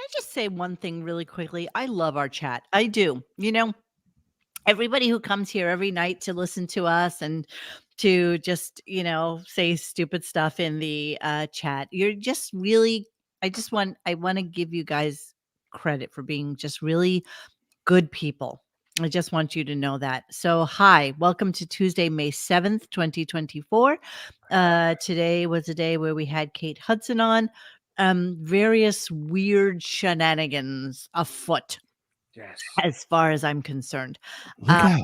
I just say one thing really quickly? I love our chat. I do. Everybody who comes here every night to listen to us and to just, say stupid stuff in the chat. You're just really, I want to give you guys credit for being just really good people. I just want you to know that. So, hi, welcome to Tuesday, May 7th, 2024. Today was a day where we had Kate Hudson on. Various weird shenanigans afoot. Yes. As far as I'm concerned. Look out.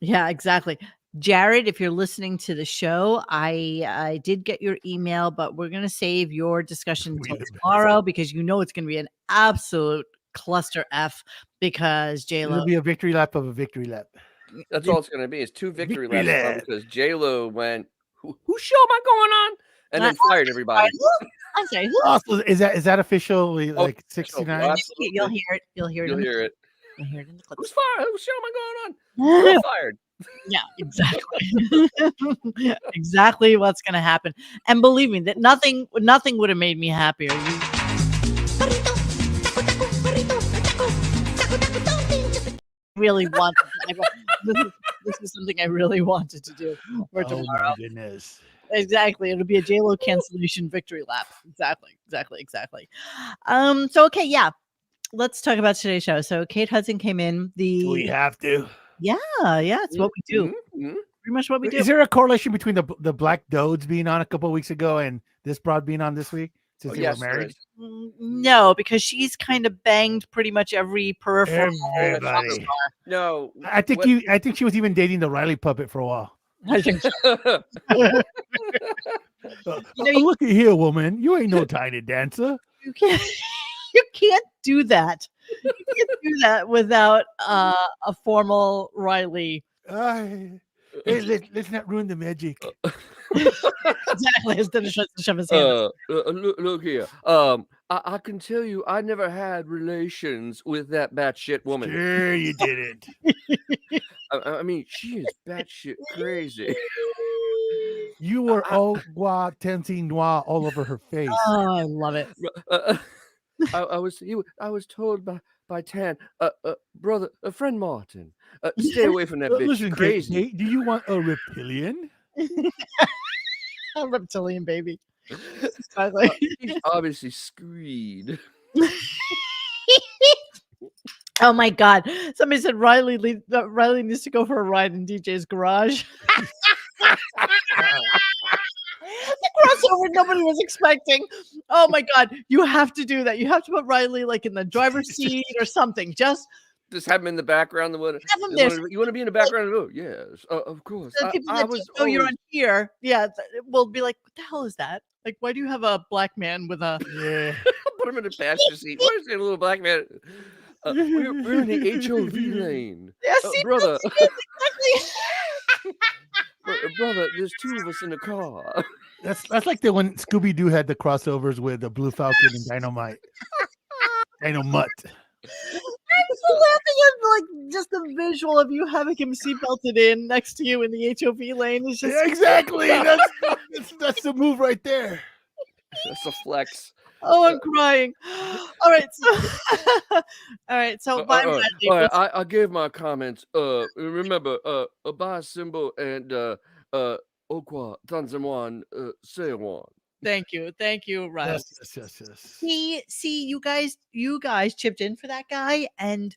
Yeah, exactly. Jared, if you're listening to the show, I did get your email, but we're going to save your discussion until tomorrow because it's going to be an absolute cluster F because J-Lo. It'll be a victory lap of a victory lap. That's all it's going to be. It's 2 victory laps lap. because J-Lo went, whose show am I going on? And then fired everybody. I'm sorry. Also, is that officially like 69? Oh, You'll hear it. You'll hear it. You'll hear it. You'll hear it in the clip. Who's fired? Whose show am I going on? You're fired. Yeah, exactly. Exactly what's going to happen. And believe me, that nothing would have made me happier. Really wanted. This is something I really wanted to do for tomorrow. Oh my goodness. Exactly. It'll be a J-Lo cancellation victory lap. Exactly. So okay, yeah. Let's talk about today's show. So Kate Hudson came in. We have to. Yeah, it's what we do. Mm-hmm. Pretty much what we do. Is there a correlation between the Black Dodes being on a couple of weeks ago and this broad being on this week since they were married? No, because she's kind of banged pretty much every peripheral. Everybody. No, I think she was even dating the Riley puppet for a while. I think so. Look at here, woman. You ain't no tiny dancer. You can't do that. You can't do that without a formal Riley. Hey, let's not ruin the magic. Exactly. Instead of shove his hand. Look here. I can tell you, I never had relations with that batshit woman. Sure, you didn't. I mean, she is batshit crazy. You were au revoir, tensing noir all over her face. Oh, I love it. I was told by Tan, brother, a friend Martin, stay away from that bitch. Listen, Crazy. Kate, do you want a reptilian? A reptilian baby. He's obviously screed. Oh my God! Somebody said Riley needs to go for a ride in DJ's garage. The crossover nobody was expecting. Oh my God, you have to do that. You have to put Riley like in the driver's seat or something. Just have him in the background. You want to be in the background? Oh yes, of course. The people that you're on here, will be like, what the hell is that? Like, why do you have a black man with a? Yeah. Put him in the passenger seat. Why is there a little black man? We're in the HOV lane. Yeah, brother. Exactly. Brother, there's 2 of us in the car. That's like the when Scooby-Doo had the crossovers with the Blue Falcon and Dynamite. Dynamite. I'm so laughing at like just the visual of you having him seatbelted in next to you in the HOV lane. Is just exactly. That's the move right there. That's a flex. Oh, I'm crying. All right. So bye, Bradley. I gave my comments. Remember, Ba symbol and Okwa Tanzamwan Sewan. Thank you, Riley. Yes. See, you guys chipped in for that guy, and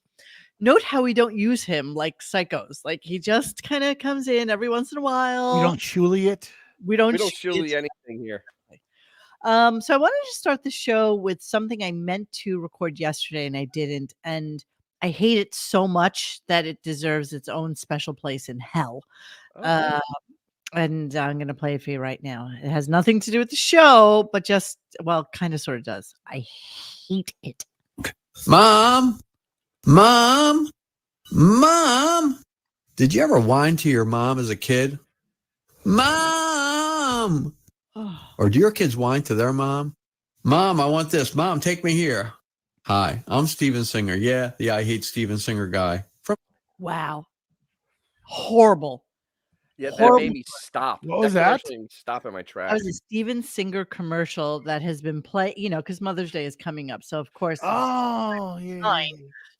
note how we don't use him like psychos. Like he just kind of comes in every once in a while. We don't shully it. We don't shully anything here. So I wanted to start the show with something I meant to record yesterday and I didn't, and I hate it so much that it deserves its own special place in hell. Okay. And I'm going to play it for you right now. It has nothing to do with the show, but kind of sort of does. I hate it. Mom, did you ever whine to your mom as a kid? Mom! Or do your kids whine to their mom? Mom, I want this. Mom, take me here. Hi, I'm Steven Singer. Yeah, the I Hate Steven Singer guy. Wow. Horrible. Yeah, that Horrible. made me stop. What was that? commercial made me stop in my That tracks. was a Steven Singer commercial that has been played, because Mother's Day is coming up. So of course, Oh, yeah.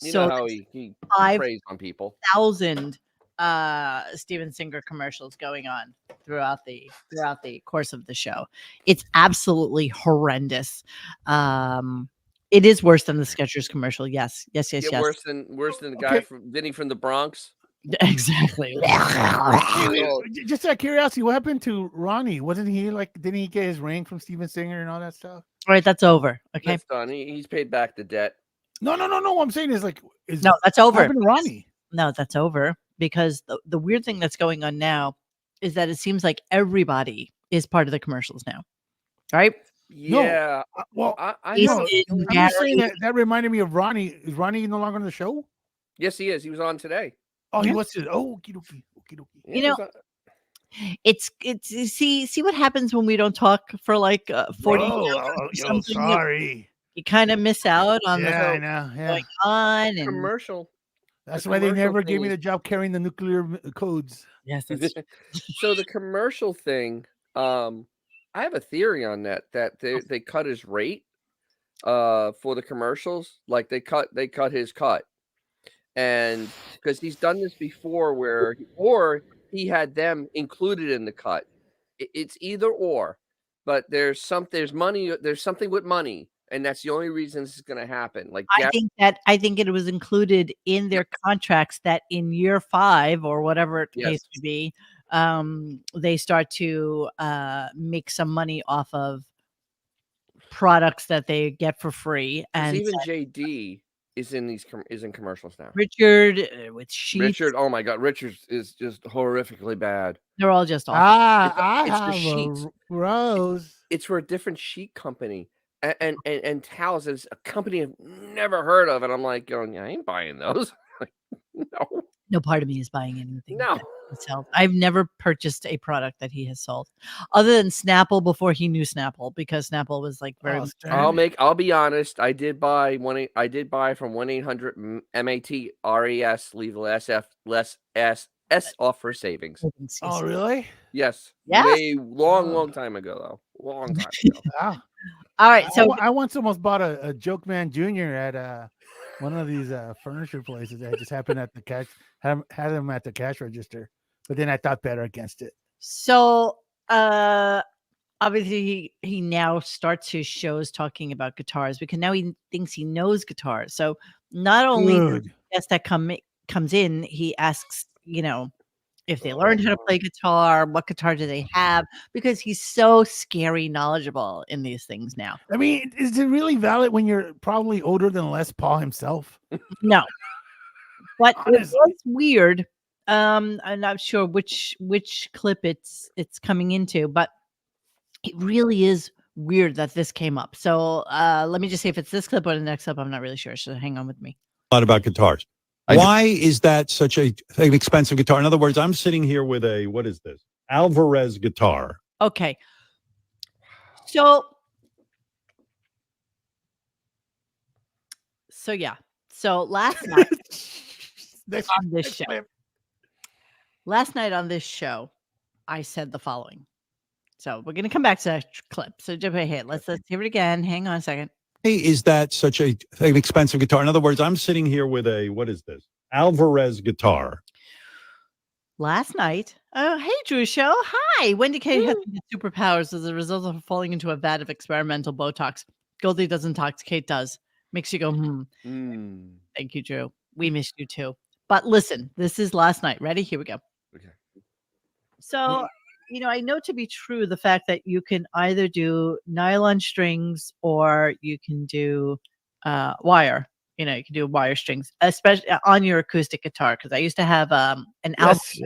You so know how he five preys on people. 1,000 Steven Singer commercials going on throughout the course of the show. It's absolutely horrendous. It is worse than the Skechers commercial. Yes. Get worse than the guy Okay. from Vinny from the Bronx. Exactly. Oh, Just out of curiosity, what happened to Ronnie? Wasn't he like? Didn't he get his ring from Steven Singer and all that stuff? All right, that's over. Okay. that's done. He's paid back the debt. No. What I'm saying is like, No, that's what over. happened to Ronnie? No, that's over because the weird thing that's going on now is that it seems like everybody is part of the commercials now, right? Yeah. Well, I Jason, have a feeling- I'm just saying Gary- that reminded me of Ronnie. Is Ronnie no longer on the show? Yes, he is. He was on today. Oh, Yeah. he was. Oh, okie dokie. Yeah, You he know, was on- it's you see what happens when we don't talk for like 40 Bro, years oh, or yo, something. sorry. You kind of miss out on Yeah, the I know. Yeah, going on, and commercial. that's the why they commercial never thing gave me is- the job carrying the nuclear codes. yes, that's So the commercial thing, I have a theory on that they cut his rate for the commercials. Like they cut his cut. And because he's done this before or he had them included in the cut. It's either or. But there's money, there's something with money, and that's the only reason this is going to happen. Like I think it was included in their contracts that in year 5 or whatever the case may be, they start to make some money off of products that they get for free. And even JD is in commercials now. Richard with Sheets, Richard, oh my God, Richard is just horrifically bad. they're all just awful. I it's the have sheets. a rose. It's for a different sheet company, and towels is a company I've never heard of, and I'm like going, I ain't buying those. Like, no, No part of me is buying anything no. that he sells. I've never purchased a product that he has sold, other than Snapple before he knew Snapple, because Snapple was like very. I'll be honest. I did buy from 1-800-MATRES. Leave less S off for savings. Oh, really? Yes. Yes. Way long time ago though. Long time ago. Wow. All right, so I once almost bought a Joke Man Jr. at one of these furniture places. I just happened at the cash had him at the cash register, but then I thought better against it. So obviously he now starts his shows talking about guitars because now he thinks he knows guitars. So not only the guest that comes in, he asks, if they learned how to play guitar, what guitar do they have? Because he's so scary knowledgeable in these things now. I mean, is it really valid when you're probably older than Les Paul himself? No. But Honestly. it was weird. I'm not sure which clip it's coming into, but it really is weird that this came up. So let me just say if it's this clip or the next clip, I'm not really sure. So hang on with me. A lot about guitars. Why is that such an expensive guitar? In other words, I'm sitting here with what is this? Alvarez guitar. Okay. So yeah. So last night on this show. Last night on this show, I said the following. So we're going to come back to that clip. So jump ahead. Let's hear it again. Hang on a second. Why is that such an expensive guitar? In other words, I'm sitting here with what is this? Alvarez guitar. Last night, hey, Drew Show. Hi. Wendy K has superpowers as a result of falling into a vat of experimental Botox. Goldie does intoxicate, does. Makes you go, Thank you, Drew. We missed you too. But listen, this is last night. Ready? Here we go. Okay. So, I know to be true the fact that you can either do nylon strings or you can do wire. You can do wire strings, especially on your acoustic guitar. Because I used to have an Yes.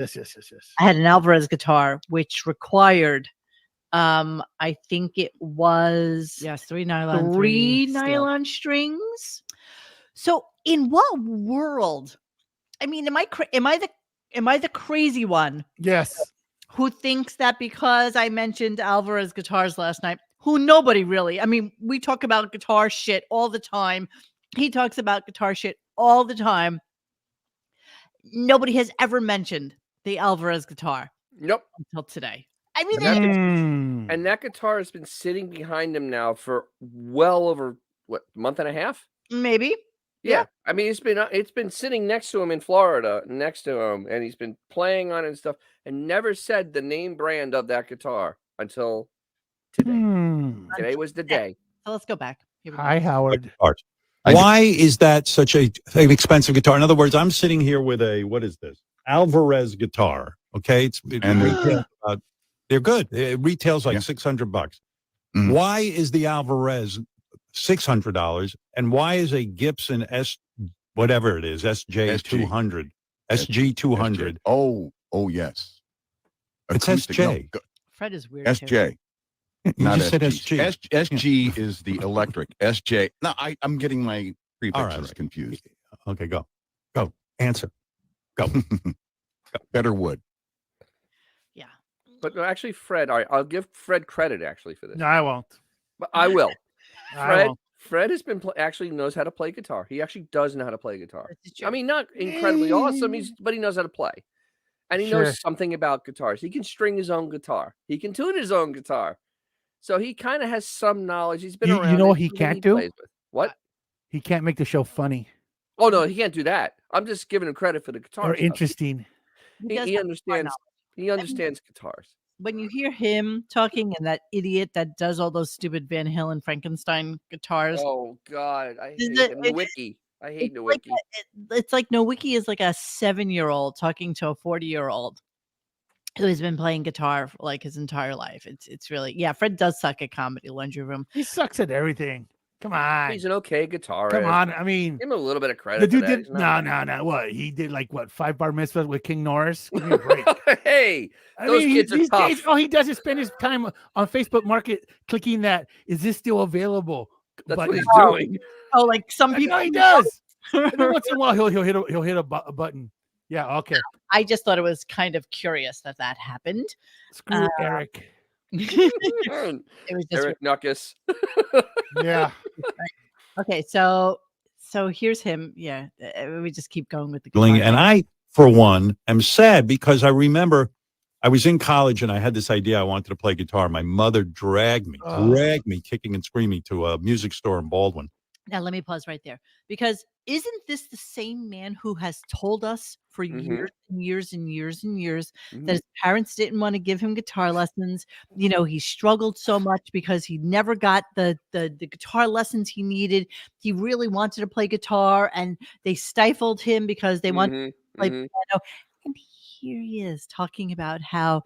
I had an Alvarez guitar which required, I think it was 3 nylon strings. So, in what world? I mean, am I the crazy one? Yes. Who thinks that because I mentioned Alvarez guitars last night, who nobody really, I mean, we talk about guitar shit all the time. He talks about guitar shit all the time. Nobody has ever mentioned the Alvarez guitar. Nope. until today. I mean, And that, Mm. and that guitar has been sitting behind him now for well over what, month and a half? maybe. Yeah. Yeah. I mean, it's been sitting next to him in Florida, next to him, and he's been playing on it and stuff, and never said the name brand of that guitar until today. Hmm. Today was the day. So let's go back. Here we go. Hi, Howard. Guitars. Why is that such an expensive guitar? In other words, I'm sitting here with a, what is this? Alvarez guitar. Okay. And they're good. It retails like Yeah. $600. Mhm. Why is the Alvarez $600? And why is a Gibson whatever it is, SG200, SG200? Oh, yes. It's Acoustic, no, SJ. Fred is weird. Too. SJ. You Not just said SG. SG. SG is the electric. SJ. No, I'm getting my prefixes right. confused. Okay, go. Answer. Go. Better wood. Yeah. But no, actually, Fred, I'll give Fred credit actually for this. No, I won't. But I will. I won't. Fred has been actually knows how to play guitar. He actually does know how to play guitar. This is true. I mean, not incredibly awesome, but he knows how to play. And he Sure. knows something about guitars. He can string his own guitar. He can tune his own guitar. So he kind of has some knowledge. He's been around. You know it. what he Who can't do? plays with. What? He can't make the show funny Oh no, he can't do that. I'm just giving him credit for the guitar. or stuff. interesting. He does He have understands. He understands guitars. when you hear him talking and that idiot that does all those stupid Van Halen Frankenstein guitars, Oh God, I Is hate it- the Wiki. I hate it's the like Wiki. it's like Nowicki is like a 7-year-old talking to a 40-year-old who has been playing guitar for like his entire life. It's really Fred does suck at comedy Laundry Room. He sucks at everything. Come on. He's an okay guitarist. Come on. I mean, Give him a little bit of credit. the dude for that. did He's not no. What he did, like what 5 bar mitzvahs with King Norris? Give me a break. Hey, I those mean, kids are these tough. days, all he does is spend his time on Facebook Market clicking that. Is this still available? That's button. what he's doing. Oh, like some I people know he does. And then once in a while, he'll hit a button. Yeah. Okay. I just thought it was kind of curious that happened. Screw Eric. It was just Eric Nuckus. Yeah. okay. So here's him. Yeah, we just keep going with the And guitar. I, for one, am sad because I remember I was in college and I had this idea I wanted to play guitar. My mother dragged me kicking and screaming to a music store in Baldwin. Now let me pause right there because isn't this the same man who has told us for years and years and years and years that his parents didn't want to give him guitar lessons? You know, he struggled so much because he never got the guitar lessons he needed. He really wanted to play guitar and they stifled him because they wanted to play piano. And here he is talking about how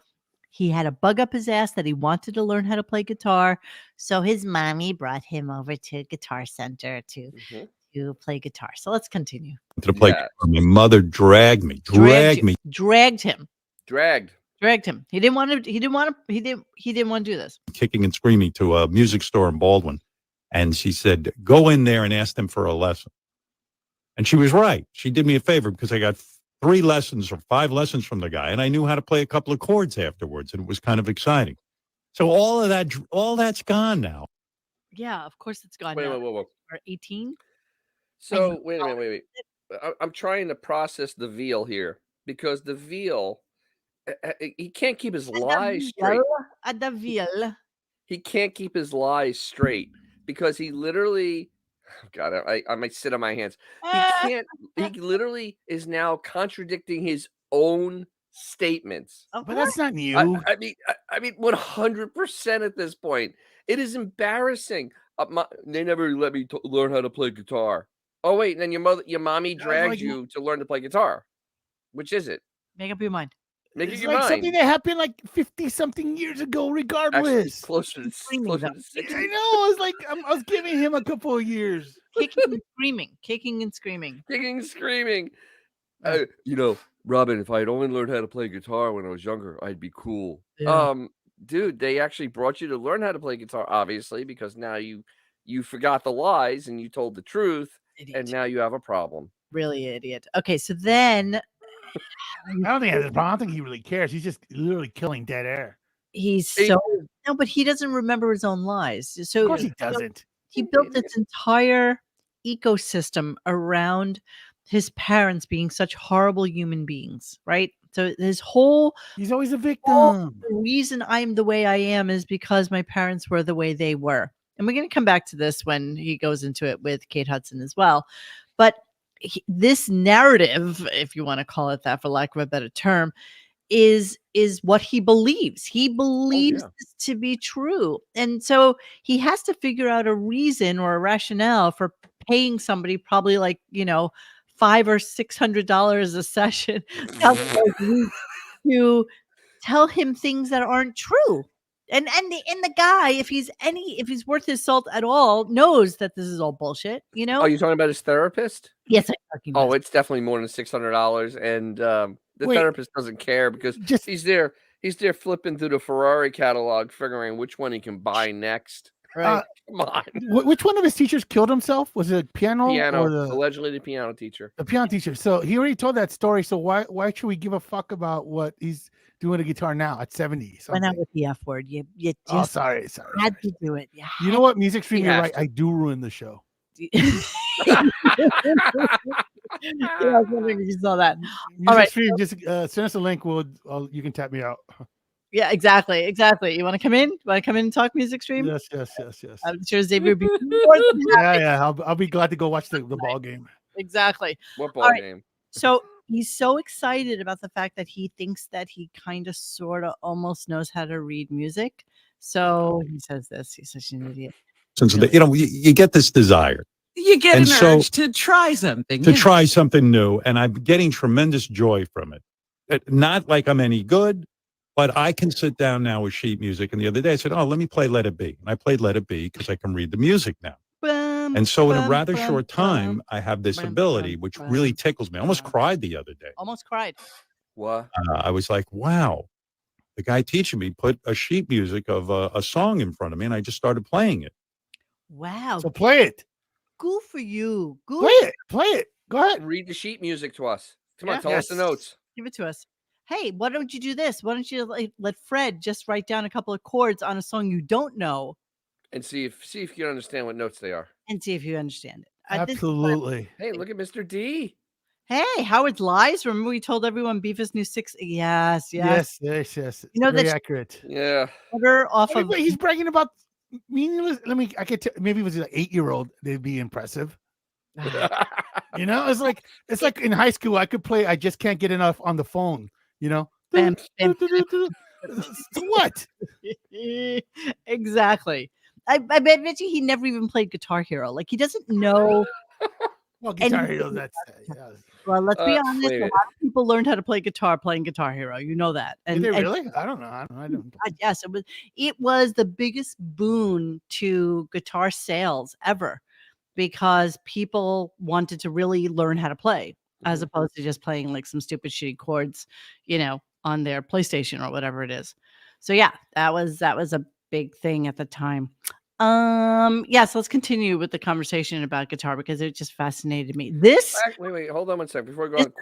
he had a bug up his ass that he wanted to learn how to play guitar. So his mommy brought him over to Guitar Center to play guitar. So let's continue. To play guitar. My mother dragged me. Dragged him. Dragged. He didn't want to. He didn't want to do this. Kicking and screaming to a music store in Baldwin, and she said, "Go in there and ask them for a lesson." And she was right. She did me a favor because I got 3 lessons or 5 lessons from the guy, and I knew how to play a couple of chords afterwards, and it was kind of exciting. So all that's gone now. Yeah, of course it's gone. Wait. Or 18. So wait a minute. Wait. I'm trying to process the veal here because the veal, he can't keep his lies straight. The veal. He can't keep his lies straight because he literally. God, I might sit on my hands. He can't. He literally is now contradicting his own statements. But that's not new. I mean, 100% at this point. It is embarrassing. They never let me learn how to play guitar. Oh wait, and then your mommy dragged you to learn to play guitar. Which is it? Make up your mind. Make It's up your like mind. something that happened like 50-something years ago, regardless. Actually, closer to Screaming, 60. I know. I was like, I was giving him a couple of years. Kicking and screaming. Kicking and screaming. Kicking, screaming. Robin, if I had only learned how to play guitar when I was younger, I'd be cool. Yeah. Dude, they actually brought you to learn how to play guitar, obviously, because now you forgot the lies and you told the truth, Idiot. and now you have a problem. Really idiot. Okay, so then I don't think that's a problem. I don't think he really cares. He's just literally killing dead air. he's He- so no, but he doesn't remember his own lies. So Of course he doesn't. he built this entire ecosystem around his parents being such horrible human beings, right? So his whole He's always a victim. the reason I'm the way I am is because my parents were the way they were. And we're going to come back to this when he goes into it with Kate Hudson as well. But this narrative, if you want to call it that for lack of a better term, is what he believes. He believes this to be true. And so he has to figure out a reason or a rationale for paying somebody probably like, $500 or $600 a session to tell him things that aren't true. And the guy, if he's worth his salt at all, knows that this is all bullshit, Oh, you talking about his therapist? Yes, I'm talking about. Oh, it's definitely more than $600, and the therapist doesn't care because he's there flipping through the Ferrari catalog, figuring which one he can buy next. Right. Come on. Which one of his teachers killed himself? Was it piano or allegedly the piano teacher? The piano teacher. So he already told that story. So why should we give a fuck about what he's doing a guitar now at 70? Went out with the F word. You just sorry. had to do it. You know what? Music Stream, you're right. I do ruin the show. I was wondering if you saw that. Music Stream, just send us a link. You can tap me out. Yeah, exactly. You want to come in? And talk Music Stream? Yes. I'm sure Xavier would be more than happy. Yeah. I'll be glad to go watch the ball game. Exactly. What ball game? So he's so excited about the fact that he thinks that he kind of, sort of, almost knows how to read music. So he says this. He's such an idiot. Since you get this desire. You get an urge to try something. Try something new, and I'm getting tremendous joy from it. Not like I'm any good, but I can sit down now with sheet music. And the other day I said, oh, let me play Let It Be. And I played Let It Be because I can read the music now. And so in a rather short time, I have this ability, which really tickles me. I almost cried the other day. Almost cried. What? I was like, wow. The guy teaching me put a sheet music of a song in front of me, and I just started playing it. Wow. So play it. Good for you. Good. Play it. Go ahead. Read the sheet music to us. Come on, tell us the notes. Give it to us. Hey, why don't you do this? Why don't you let Fred just write down a couple of chords on a song you don't know, and see if you can understand what notes they are, and see if you understand it. Absolutely. Hey, look at Mr. D. Hey, Howard's Lies. Remember we told everyone Beavis knew 6. Yes. Yes. You know, very accurate. Yeah. He's bragging about meaningless. Maybe it was an 8-year-old. They'd be impressive. It's like in high school. I could play. I just can't get enough on the phone. Bam. What? Exactly. I bet you he never even played Guitar Hero. Like, he doesn't know. Well, Guitar Hero. That's well. Let's be honest. A lot of people learned how to play guitar playing Guitar Hero. You know that. And did they really? I don't know. I don't. Yes, it was the biggest boon to guitar sales ever, because people wanted to really learn how to play, as opposed to just playing like some stupid shitty chords, on their PlayStation or whatever it is. So yeah, that was a big thing at the time. So let's continue with the conversation about guitar, because it just fascinated me. Wait, hold on one second before we go on.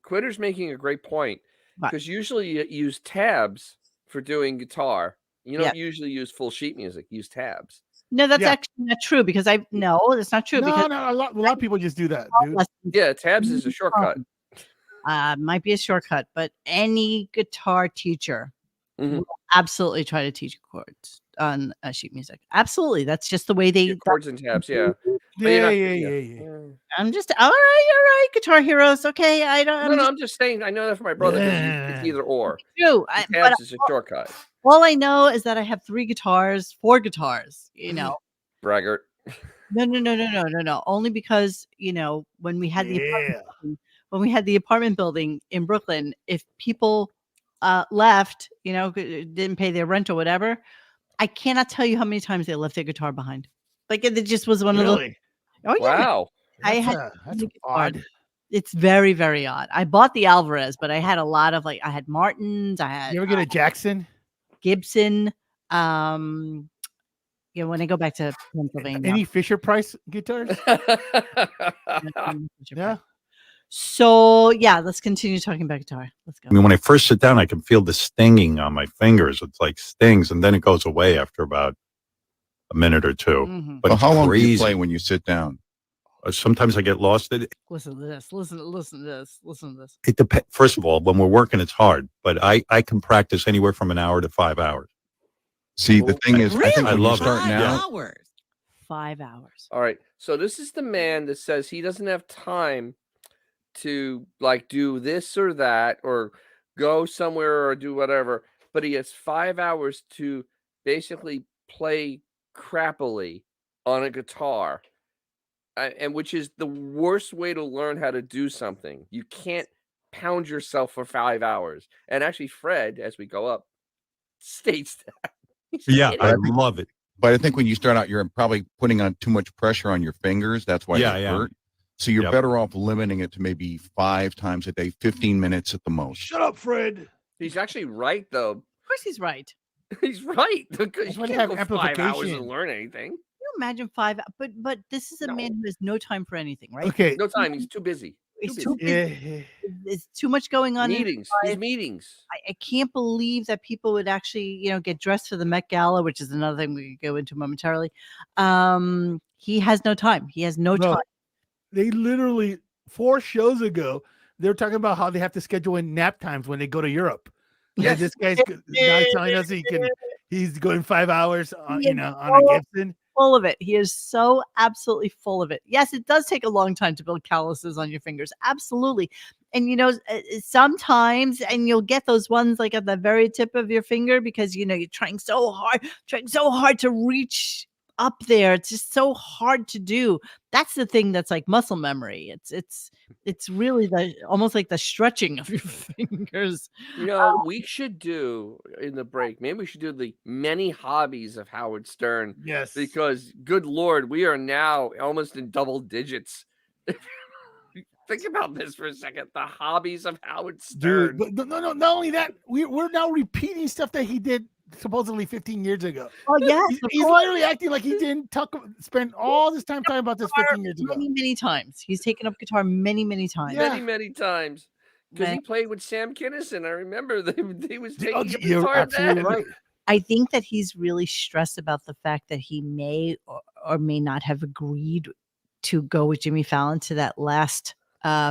Quitter's making a great point, because usually you use tabs for doing guitar. You don't usually use full sheet music. Use tabs. No, that's actually not true, because that's not true. No, a lot of people just do that, dude. Yeah, tabs is a shortcut. Might be a shortcut, but any guitar teacher will absolutely try to teach chords on sheet music. Absolutely, that's just the way they chords and tabs. Yeah. I'm just all right. Guitar Heroes, okay. I'm just saying. I know that for my brother. It's either or. True. Tabs is a shortcut. All I know is that I have 4 guitars. Braggart. No. Only because when we had the apartment building in Brooklyn, if people left, didn't pay their rent or whatever, I cannot tell you how many times they left their guitar behind. Like, it just was one of those. Oh yeah. Wow. That's odd. It's very, very odd. I bought the Alvarez, but I had a lot of I had Martins. I had. You ever get a Jackson? Gibson. When I go back to Pennsylvania. Any Fisher Price guitars? Yeah. So let's continue talking about guitar. Let's go. I mean, when I first sit down, I can feel the stinging on my fingers. It's like stings, and then it goes away after about a minute or two. But how long do you play when you sit down? Sometimes I get lost. Listen to this. Listen to this. Listen to this. It depends. First of all, when we're working, it's hard, but I can practice anywhere from an hour to 5 hours. See, the thing is, I think I when you love it. start 5 now, hours. 5 hours. All right. So this is the man that says he doesn't have time to like do this or that or go somewhere or do whatever, but he has 5 hours to basically play crappily on a guitar. And which is the worst way to learn how to do something. You can't pound yourself for 5 hours. And actually, Fred, as we go up, states that. He's Yeah, kidding. I love it. but I think when you start out, you're probably putting on too much pressure on your fingers. That's why Yeah, they yeah. hurt. So you're Yep. better off limiting it to maybe 5 times a day, 15 minutes at the most. Shut up, Fred. He's actually right, though. Of course he's right. He's right. Because That's you why they can't have go 5 hours amplification. and learn anything. Can you imagine 5? But this is a No. man who has no time for anything, right? Okay. No time. He's too busy. He's Too too busy. busy. There's too much going on. In his Meetings. His life. meetings. I can't believe that people would actually, get dressed for the Met Gala, which is another thing we could go into momentarily. He has no time. He has no No, time. they literally 4 shows ago, they were talking about how they have to schedule in nap times when they go to Europe. Yes. And this guy's now telling us he's going 5 hours on, He is on a so Gibson. full of it. He is so absolutely full of it. Yes, it does take a long time to build calluses on your fingers. Absolutely. And sometimes, and you'll get those ones like at the very tip of your finger because you're trying so hard to reach up there. It's just so hard to do. That's the thing that's like muscle memory. It's really almost like the stretching of your fingers. We should do in the break. Maybe we should do the many hobbies of Howard Stern. Yes. Because, good Lord, we are now almost in double digits. Think about this for a second. The hobbies of Howard Stern. Dude, but no, not only that, we're now repeating stuff that he did supposedly 15 years ago. Oh yes, He's literally acting like he didn't spend all this time talking about this 15 years ago. many times. He's taken up guitar many times. Yeah. Many times. Because he Right. played with Sam Kinison. I remember he was taking up You're guitar absolutely then. right. I think that he's really stressed about the fact that he may or may not have agreed to go with Jimmy Fallon to that last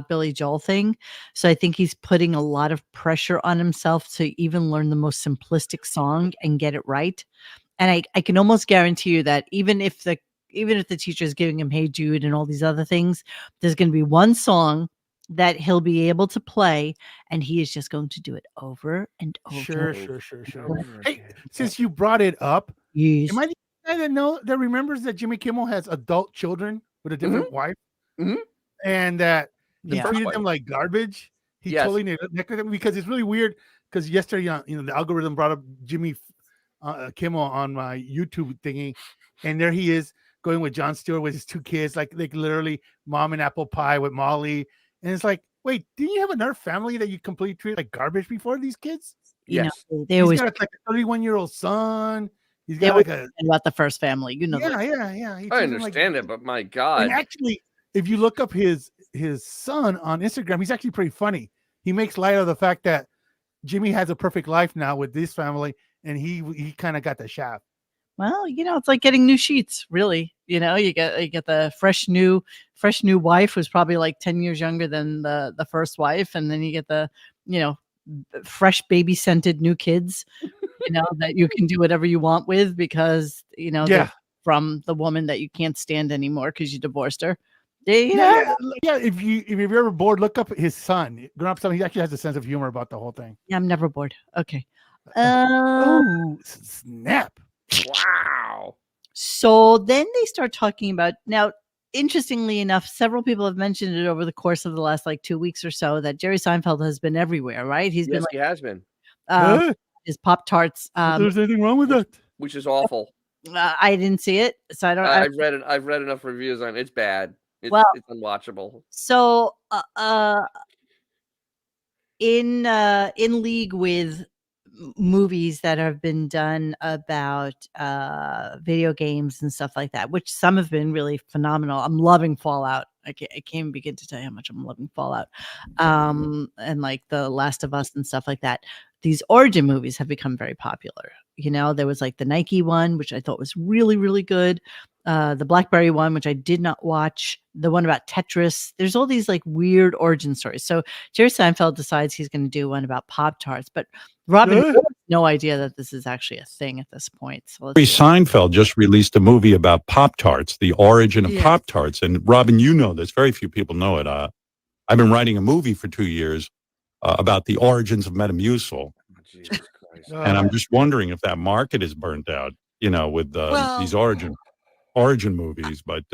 Billy Joel thing. So I think he's putting a lot of pressure on himself to even learn the most simplistic song and get it right. And I can almost guarantee you that even if the teacher is giving him Hey Jude and all these other things, there's going to be one song that he'll be able to play, and he is just going to do it over and over. Sure. Hey, since you brought it up, Yes. am I the guy that remembers that Jimmy Kimmel has adult children with a different wife, and that he Yeah. treated them like garbage? He Yes. totally neglected them because it's really weird. Because yesterday, the algorithm brought up Jimmy Kimmel on my YouTube thingy, and there he is going with Jon Stewart with his 2 kids, like literally mom and apple pie with Molly. And it's like, wait, didn't you have another family that you completely treated like garbage before these kids? Yes. They He's always got like a 31-year-old son. He's they got always like a forget about the first family. yeah. He I treated them like- understand it, but my God. And actually, if you look up his son on Instagram, he's actually pretty funny. He makes light of the fact that Jimmy has a perfect life now with this family, and he kind of got the shaft. Well, it's like getting new sheets, really. You get the fresh new wife who's probably like 10 years younger than the first wife, and then you get the fresh baby scented new kids, that you can do whatever you want with because they're from the woman that you can't stand anymore because you divorced her. Yeah. If you're ever bored, look up his son. Grown up son. He actually has a sense of humor about the whole thing. Yeah, I'm never bored. Okay. Oh snap! Wow. So then they start talking about now. Interestingly enough, several people have mentioned it over the course of the last 2 weeks or so that Jerry Seinfeld has been everywhere, right? He's Yes, been he has been, his Pop-Tarts. If there's anything wrong with that? which is awful. I didn't see it, so I don't. I've read it. I've read enough reviews on it. It's bad. It's unwatchable. So in league with movies that have been done about video games and stuff like that, which some have been really phenomenal. I'm loving Fallout. I can't even begin to tell you how much I'm loving Fallout, and like The Last of Us and stuff like that. These origin movies have become very popular. There was like the Nike one, which I thought was really, really good. the Blackberry one, which I did not watch, the one about Tetris. There's all these like weird origin stories. So Jerry Seinfeld decides he's going to do one about Pop-Tarts, but Robin Good. has no idea that this is actually a thing at this point. So Jerry Seinfeld just released a movie about Pop-Tarts, the origin of Yes. Pop-Tarts. And Robin, you know this. Very few people know it. I've been writing a movie for 2 years about the origins of Metamucil. Oh, Jesus Christ. And I'm just wondering if that market is burnt out, with these origin movies. But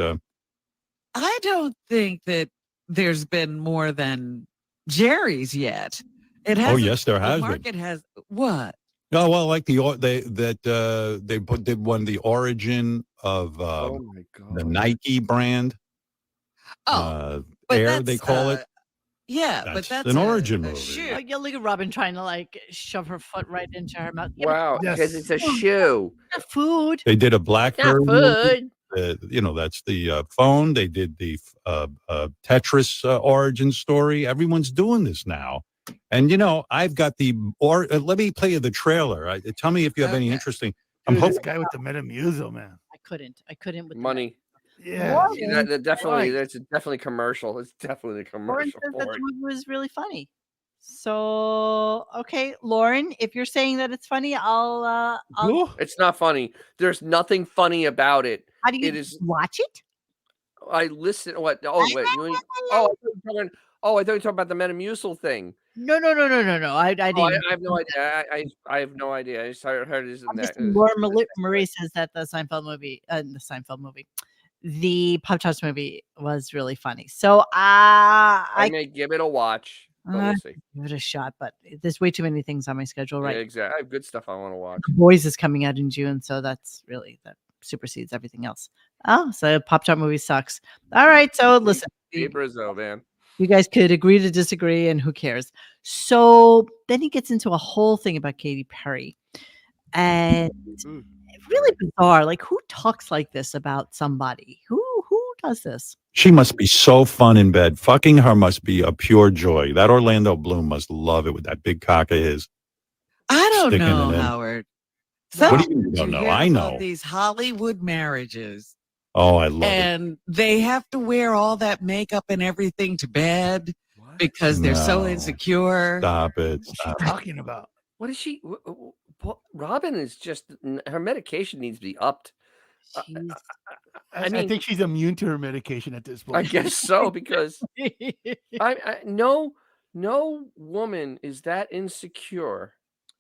I don't think that there's been more than Jerry's yet. It has. yes, there The has been. market has what? Oh well, like they did one, the origin of Oh my God. the Nike brand. Oh, but Air they that's, call it. Yeah, but That's that's an a- origin a movie. shoe. oh, yeah, look at Robin trying to like shove her foot right into her mouth. Yeah, Wow, Yes. because it's a shoe. but not food. They did a Not Blackberry movie. food. That's the phone. They did the Tetris origin story. Everyone's doing this now, and I've got let me play you the trailer. Tell me if you have any Okay. interesting. I'm Dude, this hoping. guy with the Metamucil, man. I couldn't with the Money. Yeah. See, that definitely, Right. that's definitely commercial. It's definitely a Lauren commercial says that for the it. movie was really funny. So okay, Lauren, if you're saying that it's funny, I'll Cool. It's not funny. There's nothing funny about it. how do you It is. watch it? I listen. What? Oh wait. I thought you were talking about the Metamucil thing. No. I Oh, didn't. I have no idea. I have no idea. I just heard it is in I'm that. just Laura Marie says that the Seinfeld movie, the Pop-Tarts movie was really funny. So I I may give it a watch, but we'll see. give it a shot, but there's way too many things on my schedule Yeah, right. exactly. I have good stuff I want to watch. Boys is coming out in June, so that supersedes everything else. Oh, so Pop-Tart movie sucks. All right, so listen, Gabe Rizzo, man. you guys could agree to disagree, and who cares? So then he gets into a whole thing about Katy Perry, and really bizarre. Like, who talks like this about somebody? Who does this? She must be so fun in bed. Fucking her must be a pure joy. That Orlando Bloom must love it with that big cock of his. I don't Sticking know, it in. Howard. What do you mean you Sometimes don't know? hear I about know. these Hollywood marriages, Oh, I love it. and they have to wear all that makeup and everything to bed because they're so No. insecure. Stop it. What's she Stop it. talking about? What is she? Robin is just her medication needs to be upped. Jeez. I mean- think she's immune to her medication at this I point. guess so because no woman is that insecure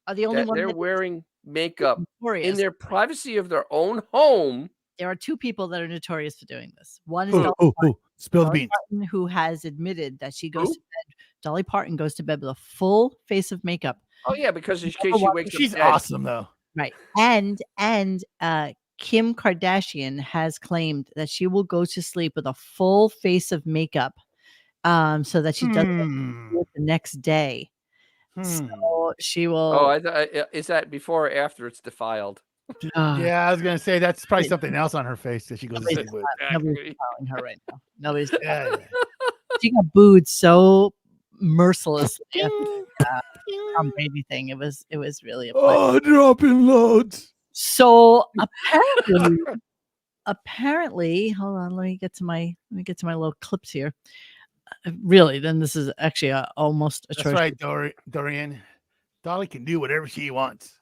Are the only that one they're that wearing makeup in notorious. their privacy of their own home. There are two people that are notorious for doing this. One is Ooh. Spill the Dolly beans. Parton, who has admitted that she goes Who? to bed. Dolly Parton goes to bed with a full face of makeup. Oh yeah, because in case she wakes She's up dead. awesome though. Right. And Kim Kardashian has claimed that she will go to sleep with a full face of makeup so that she doesn't do it the next day. So she will. Oh, is that before or after it's defiled? Yeah, I was gonna say that's probably something else on her face that she goes to sleep with. Nobody's Exactly. following her right now. Nobody's. Yeah. She got booed so mercilessly after the Tom Brady thing. It was really a Oh, dropping loads. So apparently, hold on, let me get to my little clips here. Really, then this is actually almost That's atrocious. right, Dorian. Dolly can do whatever she wants.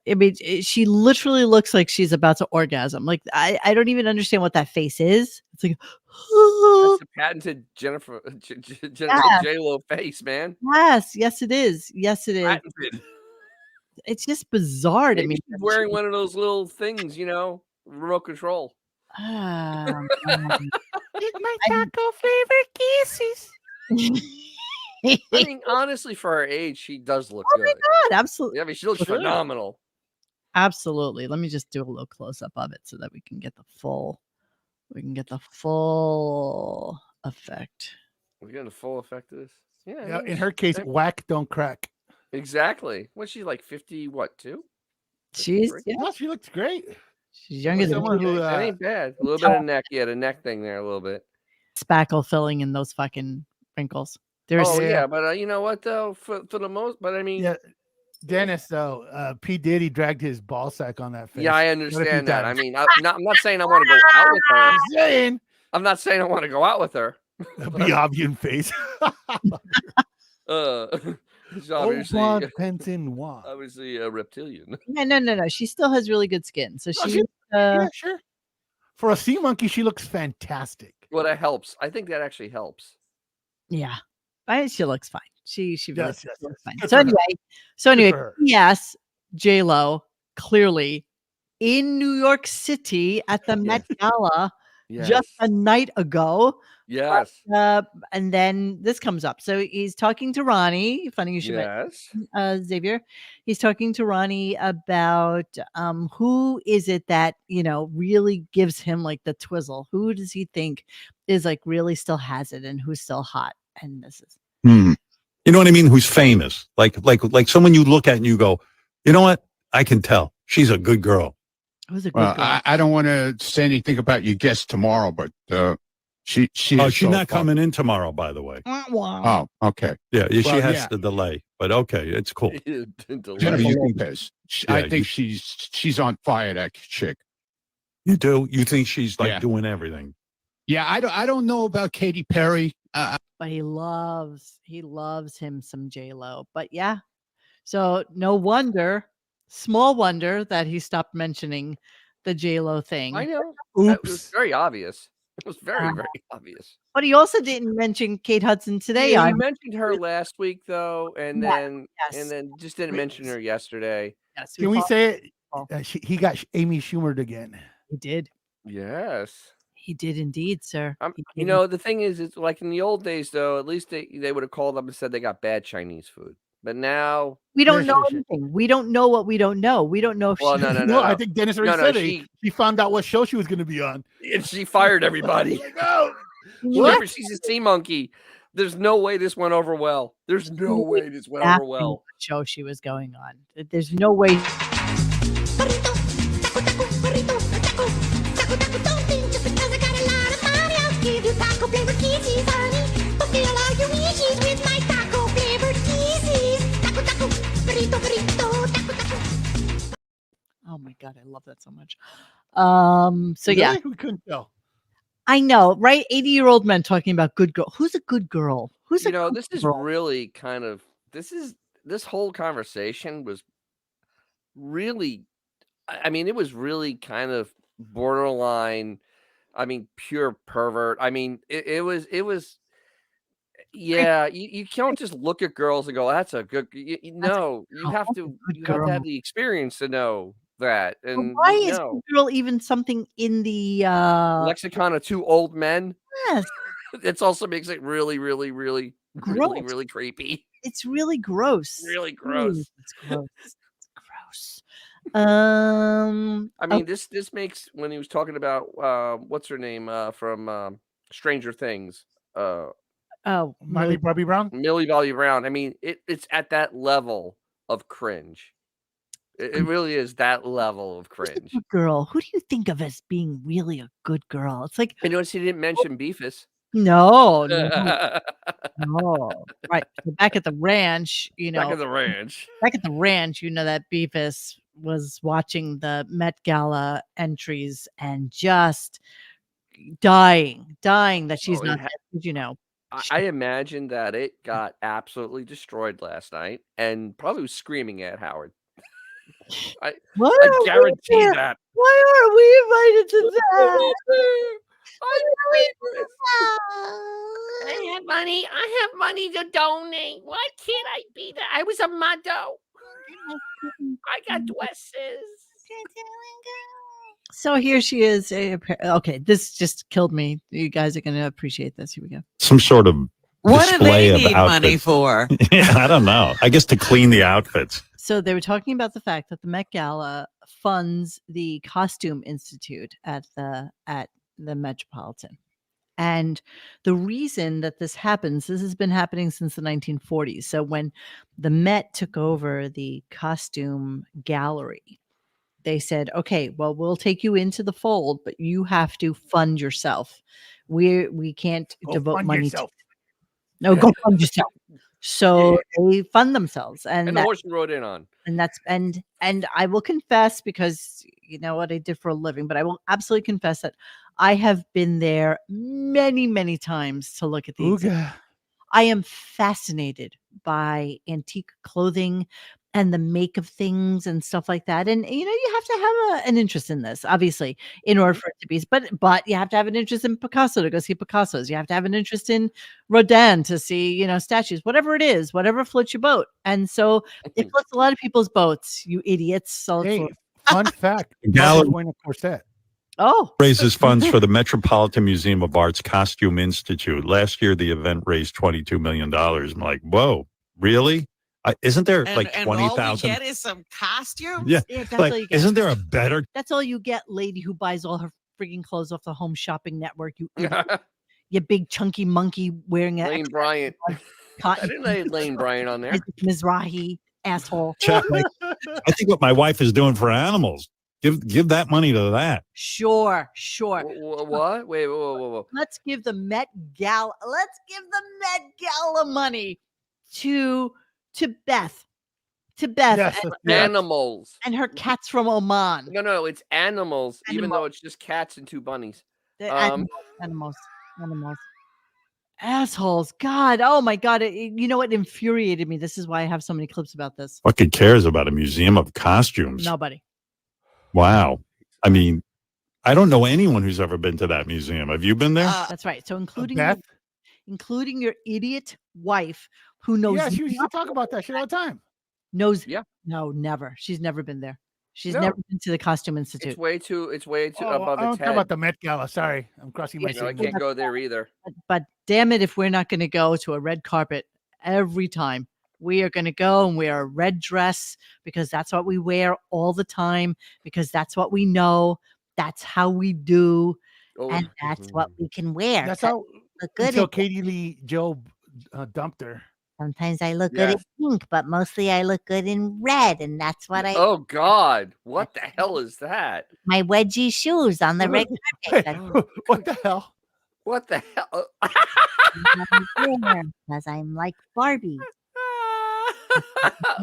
I mean, she literally looks like she's about to orgasm. Like I don't even understand what that face is. It's like, That's a patented Jennifer Yeah. J-Lo face, man. yes, it is. Yes, it is. Patented. It's just bizarre to Maybe me. she's wearing one of those little things, remote control. Um, Eat my taco flavored kisses. I mean, honestly, for her age, she does look Oh good. my God, absolutely. Yeah, I mean, she looks Look good. phenomenal. Absolutely. Let me just do a little close up of it so that we can get the full effect. We're getting the full effect of this. Yeah. Yeah, in her case, whack don't crack. Exactly. What's she like? 50? What? 2? She's No, she looks great. she's younger than Someone me. who That ain't bad. A little bit of neck. Yeah, the neck thing there, a little bit. Spackle filling in those fucking wrinkles. There's Oh Yeah. yeah, but you know what though? For the most, but I mean, Yeah. Dennis, though, P. Diddy dragged his ball sack on that face. Yeah, I quite a few understand that. I times. mean, I'm not saying I want to go out with her. I'm saying, I'm not saying I want to go out with her. be obvious face. She's Oh, Juan Penton, Juan. obviously a reptilian. Yeah, no. She still has really good skin. So Oh, she, Yeah, sure. For a sea monkey, she looks fantastic. Well, that helps. I think that actually helps. yeah, she looks fine. She really Yes, yes, looks yes. fine. Good So for her. anyway, for her. yes, J-Lo clearly in New York City at the Met Gala just a night ago. Yes. And then this comes up. So he's talking to Ronnie. Funny you should mention, Xavier. He's talking to Ronnie about who is it that, really gives him like the twizzle? Who does he think is like really still has it and who's still hot? And this is You know what I mean? Who's famous? Like someone you look at and you go, you know what? I can tell she's a good girl. who's a good Well, girl. I don't want to say anything about your guest tomorrow, but she Oh, is she's so not fun. coming in tomorrow, by the way. Oh, okay. Yeah, she Well, has yeah. the delay, but okay, it's cool. Jennifer Lopez. I think she's on fire. That chick. You do? You think she's like Yeah. doing everything? Yeah, I don't know about Katy Perry. But he loves him some J-Lo. But yeah. So no wonder, small wonder that he stopped mentioning the J-Lo thing. I know. Oops. It was very obvious. It was very, very obvious. But he also didn't mention Kate Hudson today. Yeah, I he mentioned her last week though, and then yes. just didn't mention her yesterday. Yes, Can we thought- say it? Oh. He got Amy Schumered again. He did. Yes. He did indeed, sir. He You did. know, the thing is, it's like in the old days, though, at least they would have called up and said they got bad Chinese food. But now, we don't Yes, know yes, yes. anything. We don't know what we don't know. We don't know if well, she. no. I think Dennis already No, said it. She found out what show she was going to be on. And she fired everybody. No. Remember, she's a sea monkey. There's no way this went over well. There's no way this went over Exactly well. what show she was going on. There's no way. Oh my god, I love that so much. So yeah, Really? We couldn't tell. I know, right? 80-year-old men talking about good girl. Who's a good girl? Who's a good This is girl? really kind of this whole conversation was really, I mean, it was really kind of borderline. I mean, pure pervert. I mean, it was. Yeah, you can't just look at girls and go, "That's a good." No, you have that's a to. good You have to girl. have the experience to know that. But And why is no, good girl even something in the lexicon of two old men. yes, It also makes it really, really, really, really, Gross. really creepy. it's really gross. Really Ooh, gross. it's gross. It's gross. I mean, this makes when he was talking about what's her name from Stranger Things, Oh, Millie Bobby Brown. Millie Bobby Brown. I mean, it's at that level of cringe. It really is that level of who's a cringe. good girl? Who do you think of as being really a good girl? It's like I noticed he didn't mention Beefus. no. Back Right. So back at the ranch, at the ranch. that Beefus was watching the Met Gala entries and just dying that she's Oh, not it dead, I imagine that it got absolutely destroyed last night and probably was screaming at Howard. I guarantee that. Why are we invited to that? I have money to donate. Why can't I be there? I was a motto. I got dresses. So here she is. Okay, this just killed me. You guys are going to appreciate this. Here we go. Some sort of What do display they of need money outfits. for? Yeah, I don't know. I guess to clean the outfits. So they were talking about the fact that the Met Gala funds the Costume Institute at the Metropolitan. And the reason that this happens, this has been happening since the 1940s. So when the Met took over the costume gallery, they said, okay, well, we'll take you into the fold, but you have to fund yourself. We can't Go devote fund money yourself. to. No, go fund yourself. So they fund themselves, And the that, horse you rode in on. and that's and I will confess, because you know what I did for a living, but I will absolutely confess that I have been there many, many times to look at the exhibit. Ooga. I am fascinated by antique clothing and the make of things and stuff like that. And you know, you have to have an interest in this, obviously, in order for it to be. But you have to have an interest in Picasso to go see Picasso's. You have to have an interest in Rodin to see, you know, statues, whatever it is, whatever floats your boat. And so it floats a lot of people's boats, you idiots. So Hey, fun fact: Gallery- Barbie's wearing a corset. oh, Raises funds for the Metropolitan Museum of Art's Costume Institute. Last year, the event raised $22 million. I'm like, whoa, really? Isn't there And, like and all we 20,000? get is some costumes. Yeah, yeah, that's like, all you get. isn't there a better? That's all you get, lady who buys all her freaking clothes off the Home Shopping Network. You idiot. You big chunky monkey wearing a Lane Bryant. I cotton didn't know you had Lane Bryant on there. Mizrahi asshole. Chat, like, I think what my wife is doing for animals. Give that money to that. Sure. What? Wait, whoa. Let's give the Met Gala. Let's give the Met Gala money to Beth. To Beth Yes, and, let's do that. Animals. and her cats from Oman. No, it's animals, even Animals. though it's just cats and 2 bunnies. The animals. Assholes. God. Oh my God. You know what infuriated me? This is why I have so many clips about this. Fucking cares about a museum of costumes. Nobody. Wow. I mean, I don't know anyone who's ever been to that museum. Have you been there? That's right. So Beth? including your idiot wife who knows Yeah, she used to talk about that shit all the time. knows Yeah. No, never. She's never been there. She's No. never been to the Costume Institute. It's way too Oh, above I don't its talk head. about the Met Gala. Sorry, I'm crossing my Yeah, No, I signal. can't go there either. But damn it, if we're not going to go to a red carpet every time, we are going to go and wear a red dress because that's what we wear all the time, because that's what we know. That's how we do. Oh, And that's what we can wear. That's 'cause how I look good until in, Katie Lee Joe dumped her. sometimes I look good in Yes. pink, but mostly I look good in red. And that's what I Oh God, what the hell is that? my wedgie shoes on the red Hey, carpet. what the hell? What the hell? Because I'm like Barbie.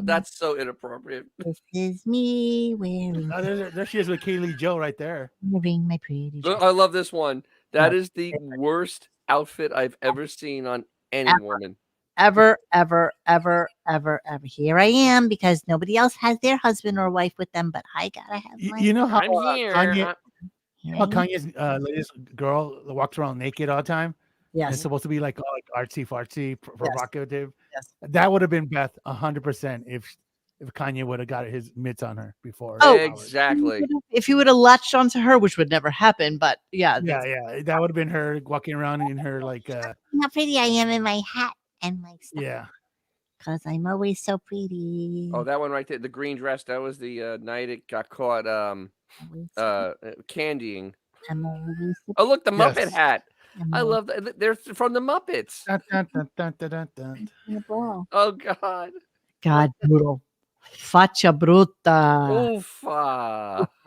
That's so inappropriate. This is me wearing, Oh, there she is with Katie Lee Joe right there. wearing my pretty dress. I love this one. That No. is the worst outfit I've ever seen on any Ever. woman. Ever. Here I am because nobody else has their husband or wife with them, but I gotta have mine. You know how I'm here. Kanye, Here how I am. Kanye's latest girl walks around naked all the time? And it's Yes. supposed to be like all like artsy fartsy, provocative. Yes. That would have been Beth 100% if Kanye would have got his mitts on her before. Oh, Exactly. If you would have latched onto her, which would never happen, but yeah. Yeah, that would have been her walking around in her like How pretty I am in my hat and my stuff. yeah. Because I'm always so pretty. Oh, that one right there, the green dress. That was the night it got caught Always so- candying. I'm always so Oh, look, the Muppet Yes. hat. I'm I always love that. They're from the Muppets. Dun, dun, dun, dun, dun, dun, dun. in the ball. Oh God. God, brutal. Faccia brutta.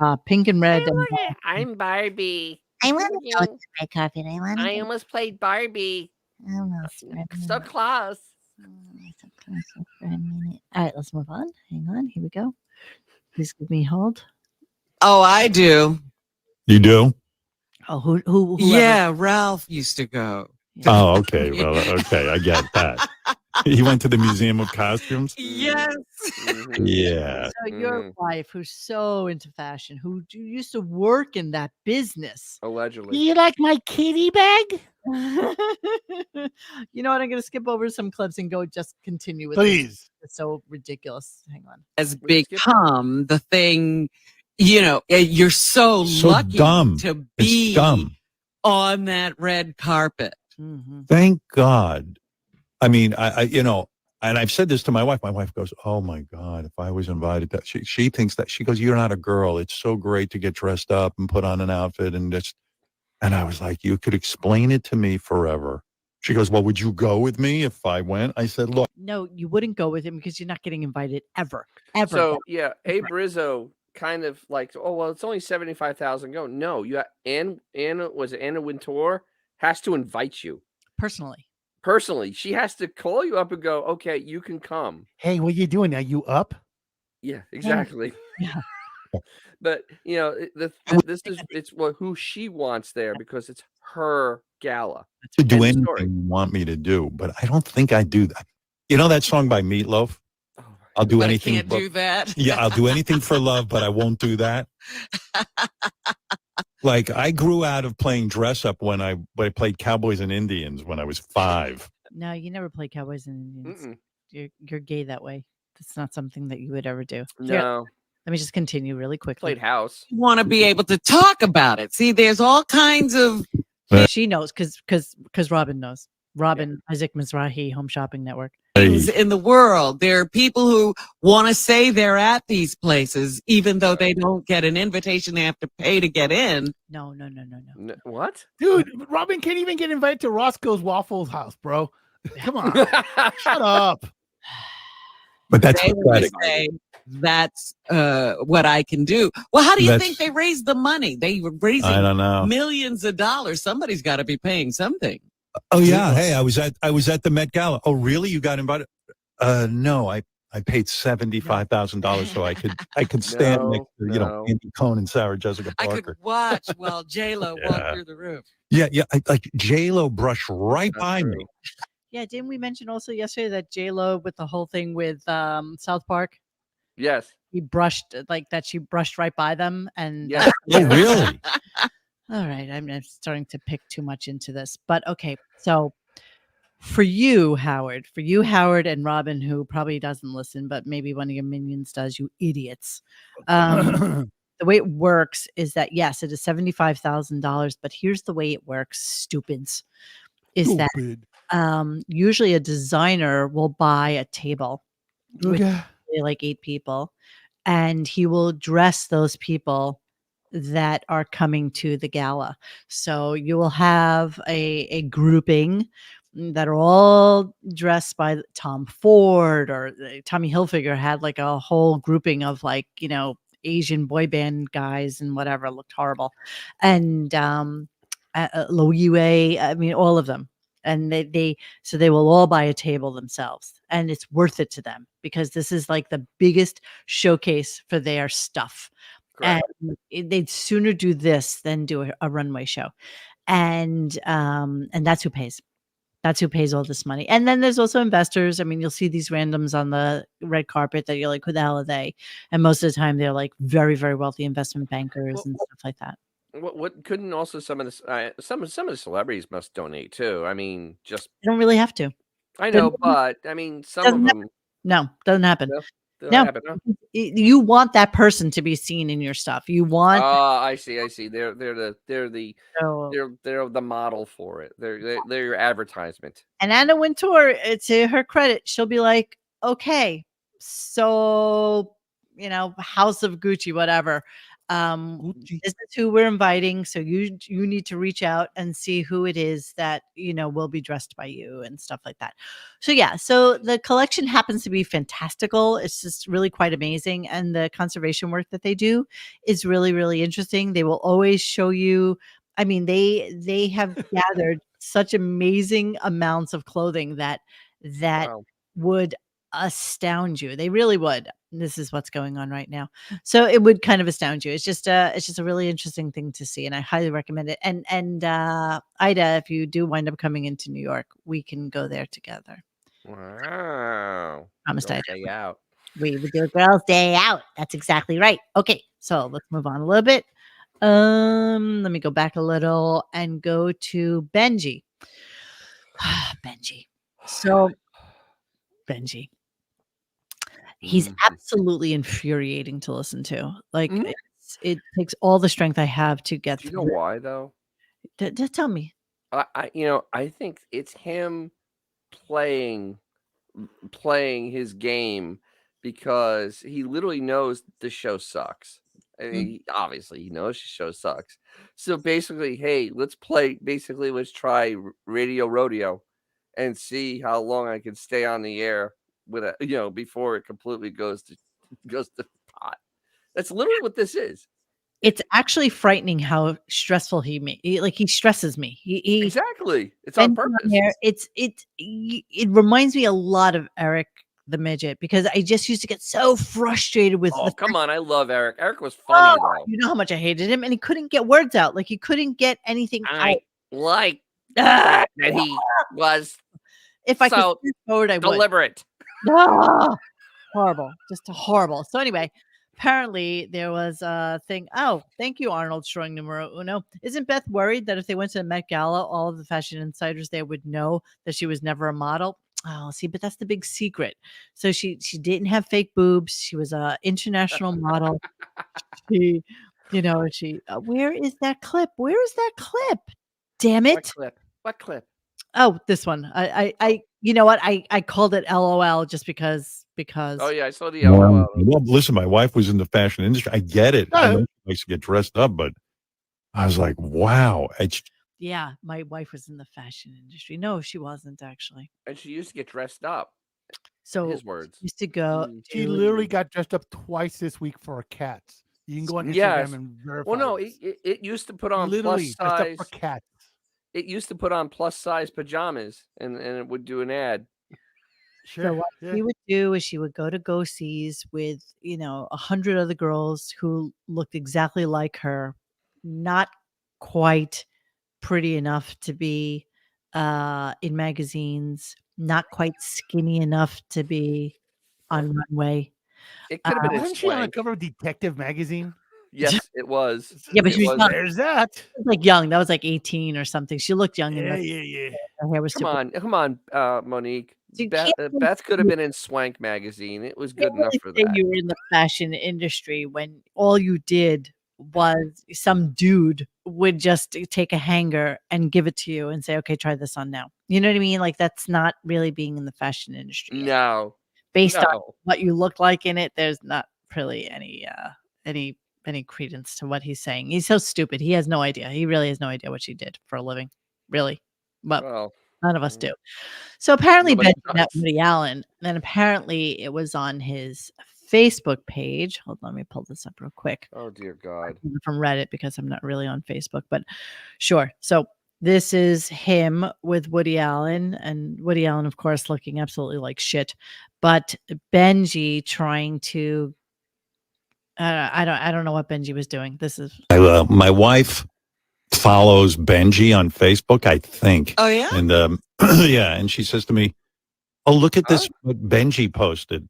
Oofa. Pink and red. I'm Barbie. I want to go to the red carpet. I want to. I almost played Barbie. Almost. For a So minute. close. So close for a minute. All right, let's move on. Hang on. Here we go. Please give me hold. Oh, I do. You do? Oh, whoever. Yeah, Ralph used to go. Oh, okay. Well, okay. I get that. He went to the Museum of Costumes. Yes. Mhm. Yeah. So your Mhm. wife, who's so into fashion, who used to work in that business. Allegedly. You like my kitty bag? You know what? I'm going to skip over some clips and go just continue with this. Please. It's so ridiculous. Hang on. Has We skip become the thing, you're so So lucky dumb. to It's be dumb. on that red carpet. Mhm. Thank God. I mean, I and I've said this to my wife. My wife goes, "Oh my God, if I was invited to," she thinks that she goes, "You're not a girl. It's so great to get dressed up and put on an outfit and just." And I was like, "You could explain it to me forever." She goes, "Well, would you go with me if I went?" I said, "Look, No, you wouldn't go with him because you're not getting invited ever. Ever. So yeah, Abe Rizzo kind of like, oh well, it's only 75,000. Go, no, you got Anna was it Anna Wintour has to invite you. Personally. personally. She has to call you up and go, okay, you can come. Hey, what you doing? Are you up? Yeah, exactly. Yeah. But it's who she wants there because it's her gala. To do End of anything story. you want me to do, but I don't think I do that. You know that song by Meatloaf? Oh, I'll do But I anything. can't do that. Yeah, I'll do anything for love, but I won't do that. Like I grew out of playing dress up when I played Cowboys and Indians when I was 5. No, you never play Cowboys and Indians. Mm-mm. You're gay that way. That's not something that you would ever do. Here, No, let me just continue really quickly. played house. You want to be able to talk about it. See, there's all kinds of She knows because Robin knows. Robin, Isaac Mizrahi, Home Shopping Network. things in the world. There are people who want to say they're at these places, even though they don't get an invitation. They have to pay to get in. No. What? Dude, Robin can't even get invited to Roscoe's Waffles house, bro. Come on. Shut up. But that's They want to pathetic. say that's what I can do. Well, how do you That's- think they raised the money? They were raising I don't know. millions of dollars. Somebody's got to be paying something. Oh yeah, hey, I was at the Met Gala. Oh really? You got invited? No, I paid $75,000 so I could stand next to Andy Cohen and Sarah Jessica I Parker. could watch while J-Lo walked through the roof. Yeah, like J-Lo brushed right by me. Yeah, didn't we mention also yesterday that J-Lo with the whole thing with South Park? Yes. She brushed right by them, and Yeah. Oh really? all right, I'm starting to pick too much into this, but okay. So for you, Howard, and Robin, who probably doesn't listen, but maybe one of your minions does, you idiots. The way it works is that yes, it is $75,000, but here's the way it works, stupids. Is that usually a designer will buy a table with like 8 people, and he will dress those people that are coming to the gala. So you will have a grouping that are all dressed by Tom Ford, or Tommy Hilfiger had like a whole grouping of like, Asian boy band guys and whatever, looked horrible. And Lo Yue, I mean, all of them. And they will all buy a table themselves, and it's worth it to them because this is like the biggest showcase for their stuff. Correct. And they'd sooner do this than do a runway show. And that's who pays. That's who pays all this money. And then there's also investors. I mean, you'll see these randoms on the red carpet that you're like, who the hell are they? And most of the time they're like very, very wealthy investment bankers and stuff like that. What couldn't also some of the celebrities must donate too? I mean, just They don't really have to. I know, but I mean, some of them. No, doesn't happen. No, happen, huh? You want that person to be seen in your stuff. You want. I see. They're the model for it. They're your advertisement. And Anna Wintour, to her credit, she'll be like, okay, so House of Gucci, whatever. This is who we're inviting, so you need to reach out and see who it is that will be dressed by you and stuff like that. So the collection happens to be fantastical. It's just really quite amazing, and the conservation work that they do is really, really interesting. They will always show you. I mean, they have gathered such amazing amounts of clothing that Wow. would astound you. They really would. This is what's going on right now. So it would kind of astound you. It's just a really interesting thing to see, and I highly recommend it. And Ida, if you do wind up coming into New York, we can go there together. Wow. Promised Girls' Ida. Day out. We would do a girls' day out. That's exactly right. Okay, so let's move on a little bit. Let me go back a little and go to Benji. Benji. So Benji. He's absolutely infuriating to listen to. Like it takes all the strength I have to get Do you through. know why though? Just tell me. I think it's him playing his game because he literally knows the show sucks. I mean, obviously he knows the show sucks. So basically, hey, let's try Radio Rodeo and see how long I can stay on the air with before it completely goes to pot. That's literally what this is. It's actually frightening how stressful he stresses me. He Exactly. It's on Benji purpose. there, it reminds me a lot of Eric the midget because I just used to get so frustrated with Oh, the come on. I love Eric. Eric was oh, funny, though. you know how much I hated him, and he couldn't get words out. Like he couldn't get anything out. I like Ah, that he was if I could so fast forward, I would. deliberate. Ah, horrible, just horrible. So anyway, apparently there was a thing. Oh, thank you, Arnold Strong numero uno. Isn't Beth worried that if they went to the Met Gala, all of the fashion insiders there would know that she was never a model? Oh, see, but that's the big secret. So she didn't have fake boobs. She was a international model. She, where is that clip? Where is that clip? Damn What it. clip? What clip? Oh, this one. I you know what? I called it LOL just because Oh, yeah. I saw the Well, LOL. listen, my wife was in the fashion industry. I get it. I know she likes to get dressed up, but I was like, wow. yeah, my wife was in the fashion industry. No, she wasn't actually. And she used to get dressed up. So His words. used to go She to literally got dressed up twice this week for her cats. You can go on Instagram Yes. and verify. Well, no, this. it used to put on Literally plus dressed up size. for cats. It used to put on plus size pajamas, and it would do an ad. Sure. So what yeah. she would do is she would go to go-sees with 100 other girls who looked exactly like her, not quite pretty enough to be in magazines, not quite skinny enough to be on runway. It could have been in Wasn't she on the Swank. cover of Detective magazine? Yes, it was. Yeah, but It she was was. young. There's that. She was, like young. That was like 18 or something. She looked young and Yeah, yeah. her hair was super. Come on, Monique. So you Beth, can't really Beth could have say- been in Swank magazine. It was you good can't enough really for say that. you were in the fashion industry when all you did was some dude would just take a hanger and give it to you and say, "Okay, try this on now." You know what I mean? Like that's not really being in the fashion industry. No, Based on no. what you look like in it, there's not really any credence to what he's saying. He's so stupid. He has no idea. He really has no idea what she did for a living. Really. But Well, none of us do. So apparently Nobody Benji met does. Woody Allen. Then apparently it was on his Facebook page. Hold on, let me pull this up real quick oh dear God. from Reddit because I'm not really on Facebook, but sure. So this is him with Woody Allen, and Woody Allen, of course, looking absolutely like shit. But Benji trying to I don't know what Benji was doing. This is My wife follows Benji on Facebook, I think. Oh, yeah? And yeah, and she says to me, "Oh, look at this what Benji posted."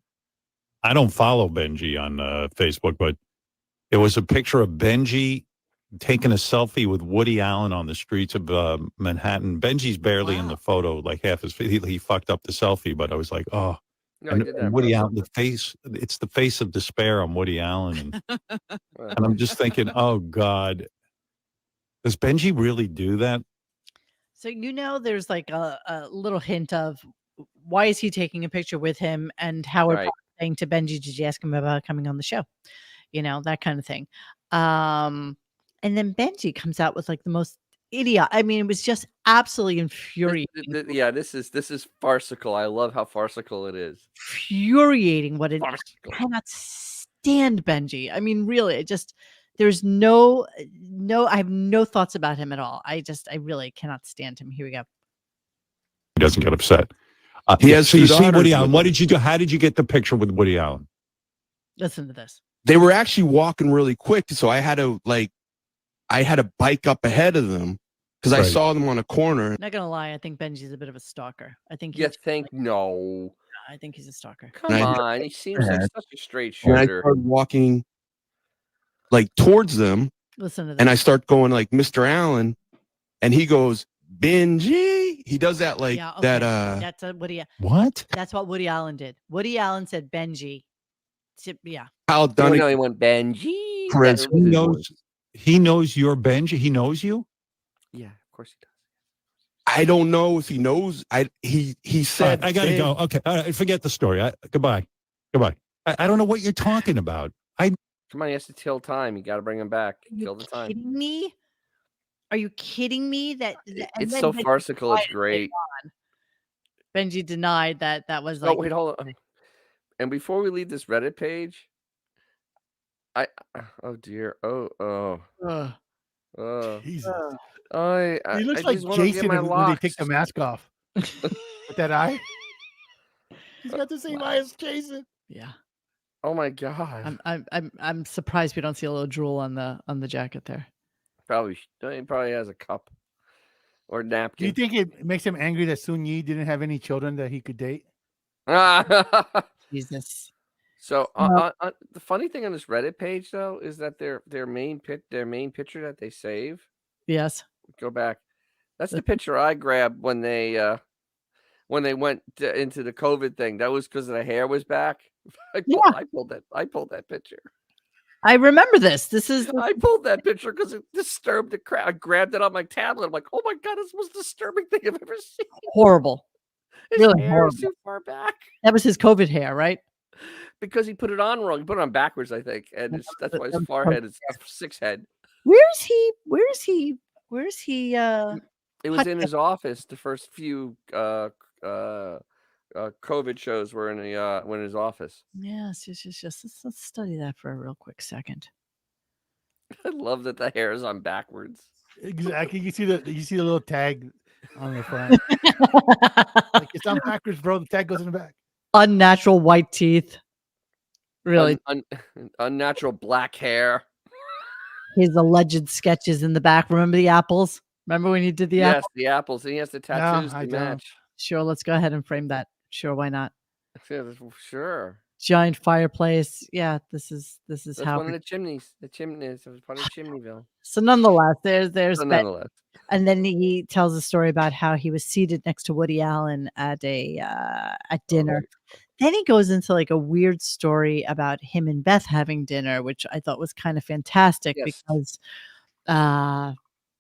I don't follow Benji on Facebook, but it was a picture of Benji taking a selfie with Woody Allen on the streets of Manhattan. Benji's barely in the photo, like half his face. He fucked up the selfie, but I was like, oh. No, he did that And on Woody purpose. Allen, it's the face of despair on Woody Allen. And, Well, and I'm just thinking, oh God, does Benji really do that? so there's like a little hint of why is he taking a picture with him and Howard Right. Park saying to Benji, did you ask him about coming on the show? That kind of thing. And then Benji comes out with like the most idiot. I mean, it was just absolutely infuriating. Yeah, this is farcical. I love how farcical it is. Infuriating what it Farcical. I cannot stand Benji. I mean, really, there's no I have no thoughts about him at all. I really cannot stand him. Here we go. He doesn't get upset. He has so you two see daughters Woody Allen. with What him. did you do? How did you get the picture with Woody Allen? Listen to this. They were actually walking really quick, so I had to bike up ahead of them because I Right. saw them on a corner. Not gonna lie, I think Benji's a bit of a stalker. I think You he's think no? I think he's a stalker. Come I- on, he seems like such a straight And I shooter. started walking like towards them, Listen to this. and I start going like Mr. Allen, and he goes Benji. He does that like Yeah, that. okay. That's What? That's what Woody Allen did. Woody Allen said Benji. Yeah. Kyle Oh, Dunnigan. no, he went Benji. Prince. That was his voice. He knows you're Benji. He knows you. Yeah, of course he does. I don't know if he knows. He All right, said I gotta go. Okay, all right, forget the story. Goodbye. I don't know what you're talking about. Come on, he has to kill time. You got to bring him back. Are you Kill the time. kidding me? Are you kidding me? And It's then so Benji farcical. It's denied it great. later on. Benji denied that was Oh, like wait, hold on. And before we leave this Reddit page, Oh dear. Oh. Jesus. He I looks like just want to get Jason my when they take locks. the mask off. With that eye. He's got the same eye as Jason. Yeah. Oh my god. I'm surprised we don't see a little drool on the jacket there. He probably has a cup or Do you napkin. think it makes him angry that Sun Yi didn't have any children that he could date? Jesus. So Well- the funny thing on this Reddit page though is that their main picture that they save. Yes. Go back. That's the picture I grabbed when they went into the COVID thing. That was because the hair was back. I pulled that picture. I remember this. This is I pulled that picture because it disturbed the crowd. I grabbed it on my tablet. I'm like, oh my god, this is the most disturbing thing I've ever seen. horrible. His Really hair horrible. is too far back. That was his COVID hair, right? Because he put it on wrong. He put it on backwards, I think. And that's why his forehead is a 6 head. Where's he? It was in his office. The first few COVID shows were in his office. Yes. Let's study that for a real quick second. I love that the hair is on backwards. Exactly. You see the little tag on the front. Like it's on backwards, bro. The tag goes in the back. Unnatural white teeth. Really. Unnatural black hair. His alleged sketches in the back. Remember the apples? Remember when you did the Yes, apples? the apples. And he has the tattoos to match. Sure, let's go ahead and frame that. Sure, why not? Sure. Giant fireplace. Yeah, this is That's how. one of the chimneys. The chimneys. It was part of Chimneyville. So nonetheless, there's So Ben. nonetheless. And then he tells a story about how he was seated next to Woody Allen at at dinner. Then he goes into like a weird story about him and Beth having dinner, which I thought was kind of fantastic because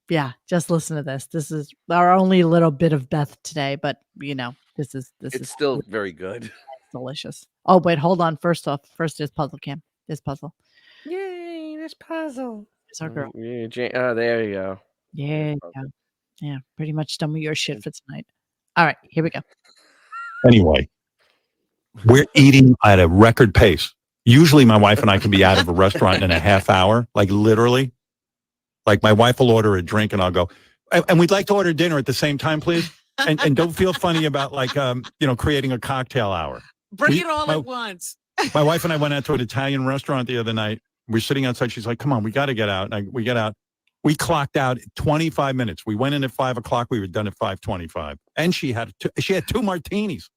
yeah, just listen to this. This is our only little bit of Beth today, but this is still very good. Delicious. Oh, wait, hold on. First is puzzle cam. This puzzle. Yay, this puzzle. It's our girl. Yeah, there you go. Yeah. Yeah. Pretty much done with your shit for tonight. All right, here we go. Anyway, we're eating at a record pace. Usually my wife and I can be out of a restaurant in a half hour, like literally. Like my wife will order a drink and I'll go, and we'd like to order dinner at the same time, please. And don't feel funny about like, creating a cocktail hour. Bring it all at once. My wife and I went out to an Italian restaurant the other night. We're sitting outside. She's like, come on, we got to get out. And we get out. We clocked out 25 minutes. We went in at 5 o'clock. We were done at 5:25. And she had 2 martinis.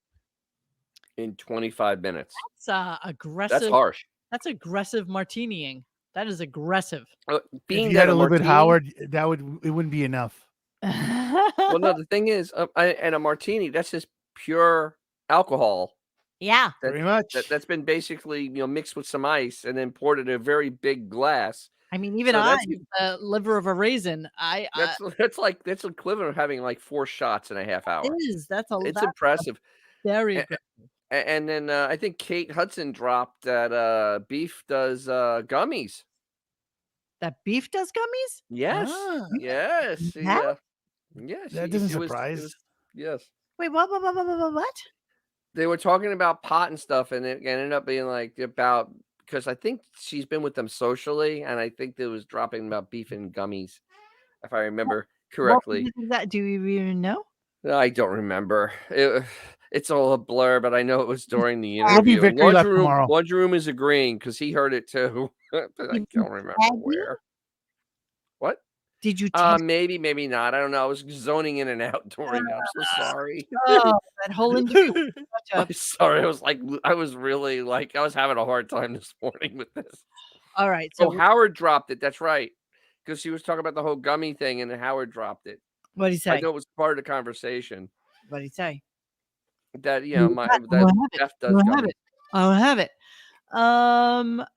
In 25 minutes. That's aggressive. That's harsh. That's aggressive martinying. That is aggressive. If you had a little bit Howard, it wouldn't be enough. Well, no, the thing is, and a martini, that's just pure alcohol. Yeah. Pretty much. That's been basically, mixed with some ice and then poured in a very big glass. I mean, even the liver of a raisin. That's equivalent of having like 4 shots in a half hour. It is. That's impressive. Very aggressive. And then I think Kate Hudson dropped that beef does gummies. That beef does gummies? Yes. Yes. Yes. That doesn't surprise. Yes. Wait, what? They were talking about pot and stuff, and it ended up being like about, because I think she's been with them socially, and I think there was dropping about beef and gummies, if I remember correctly. Do you even know? I don't remember. It's all a blur, but I know it was during the I'll be interview. Victory Lap tomorrow. Laundry Room is agreeing because he heard it too, but I don't remember where. What? Did you? Maybe, maybe not. I don't know. I was zoning in and out during that. I'm so sorry. Oh, that whole interview. I'm sorry. I was really like, I was having a hard time this morning with this. All right. So Howard dropped it. That's right. Because she was talking about the whole gummy thing, and then Howard dropped it. What did he say? I know it was part of the conversation. What did he say? That Jeff does gummies. I don't have it.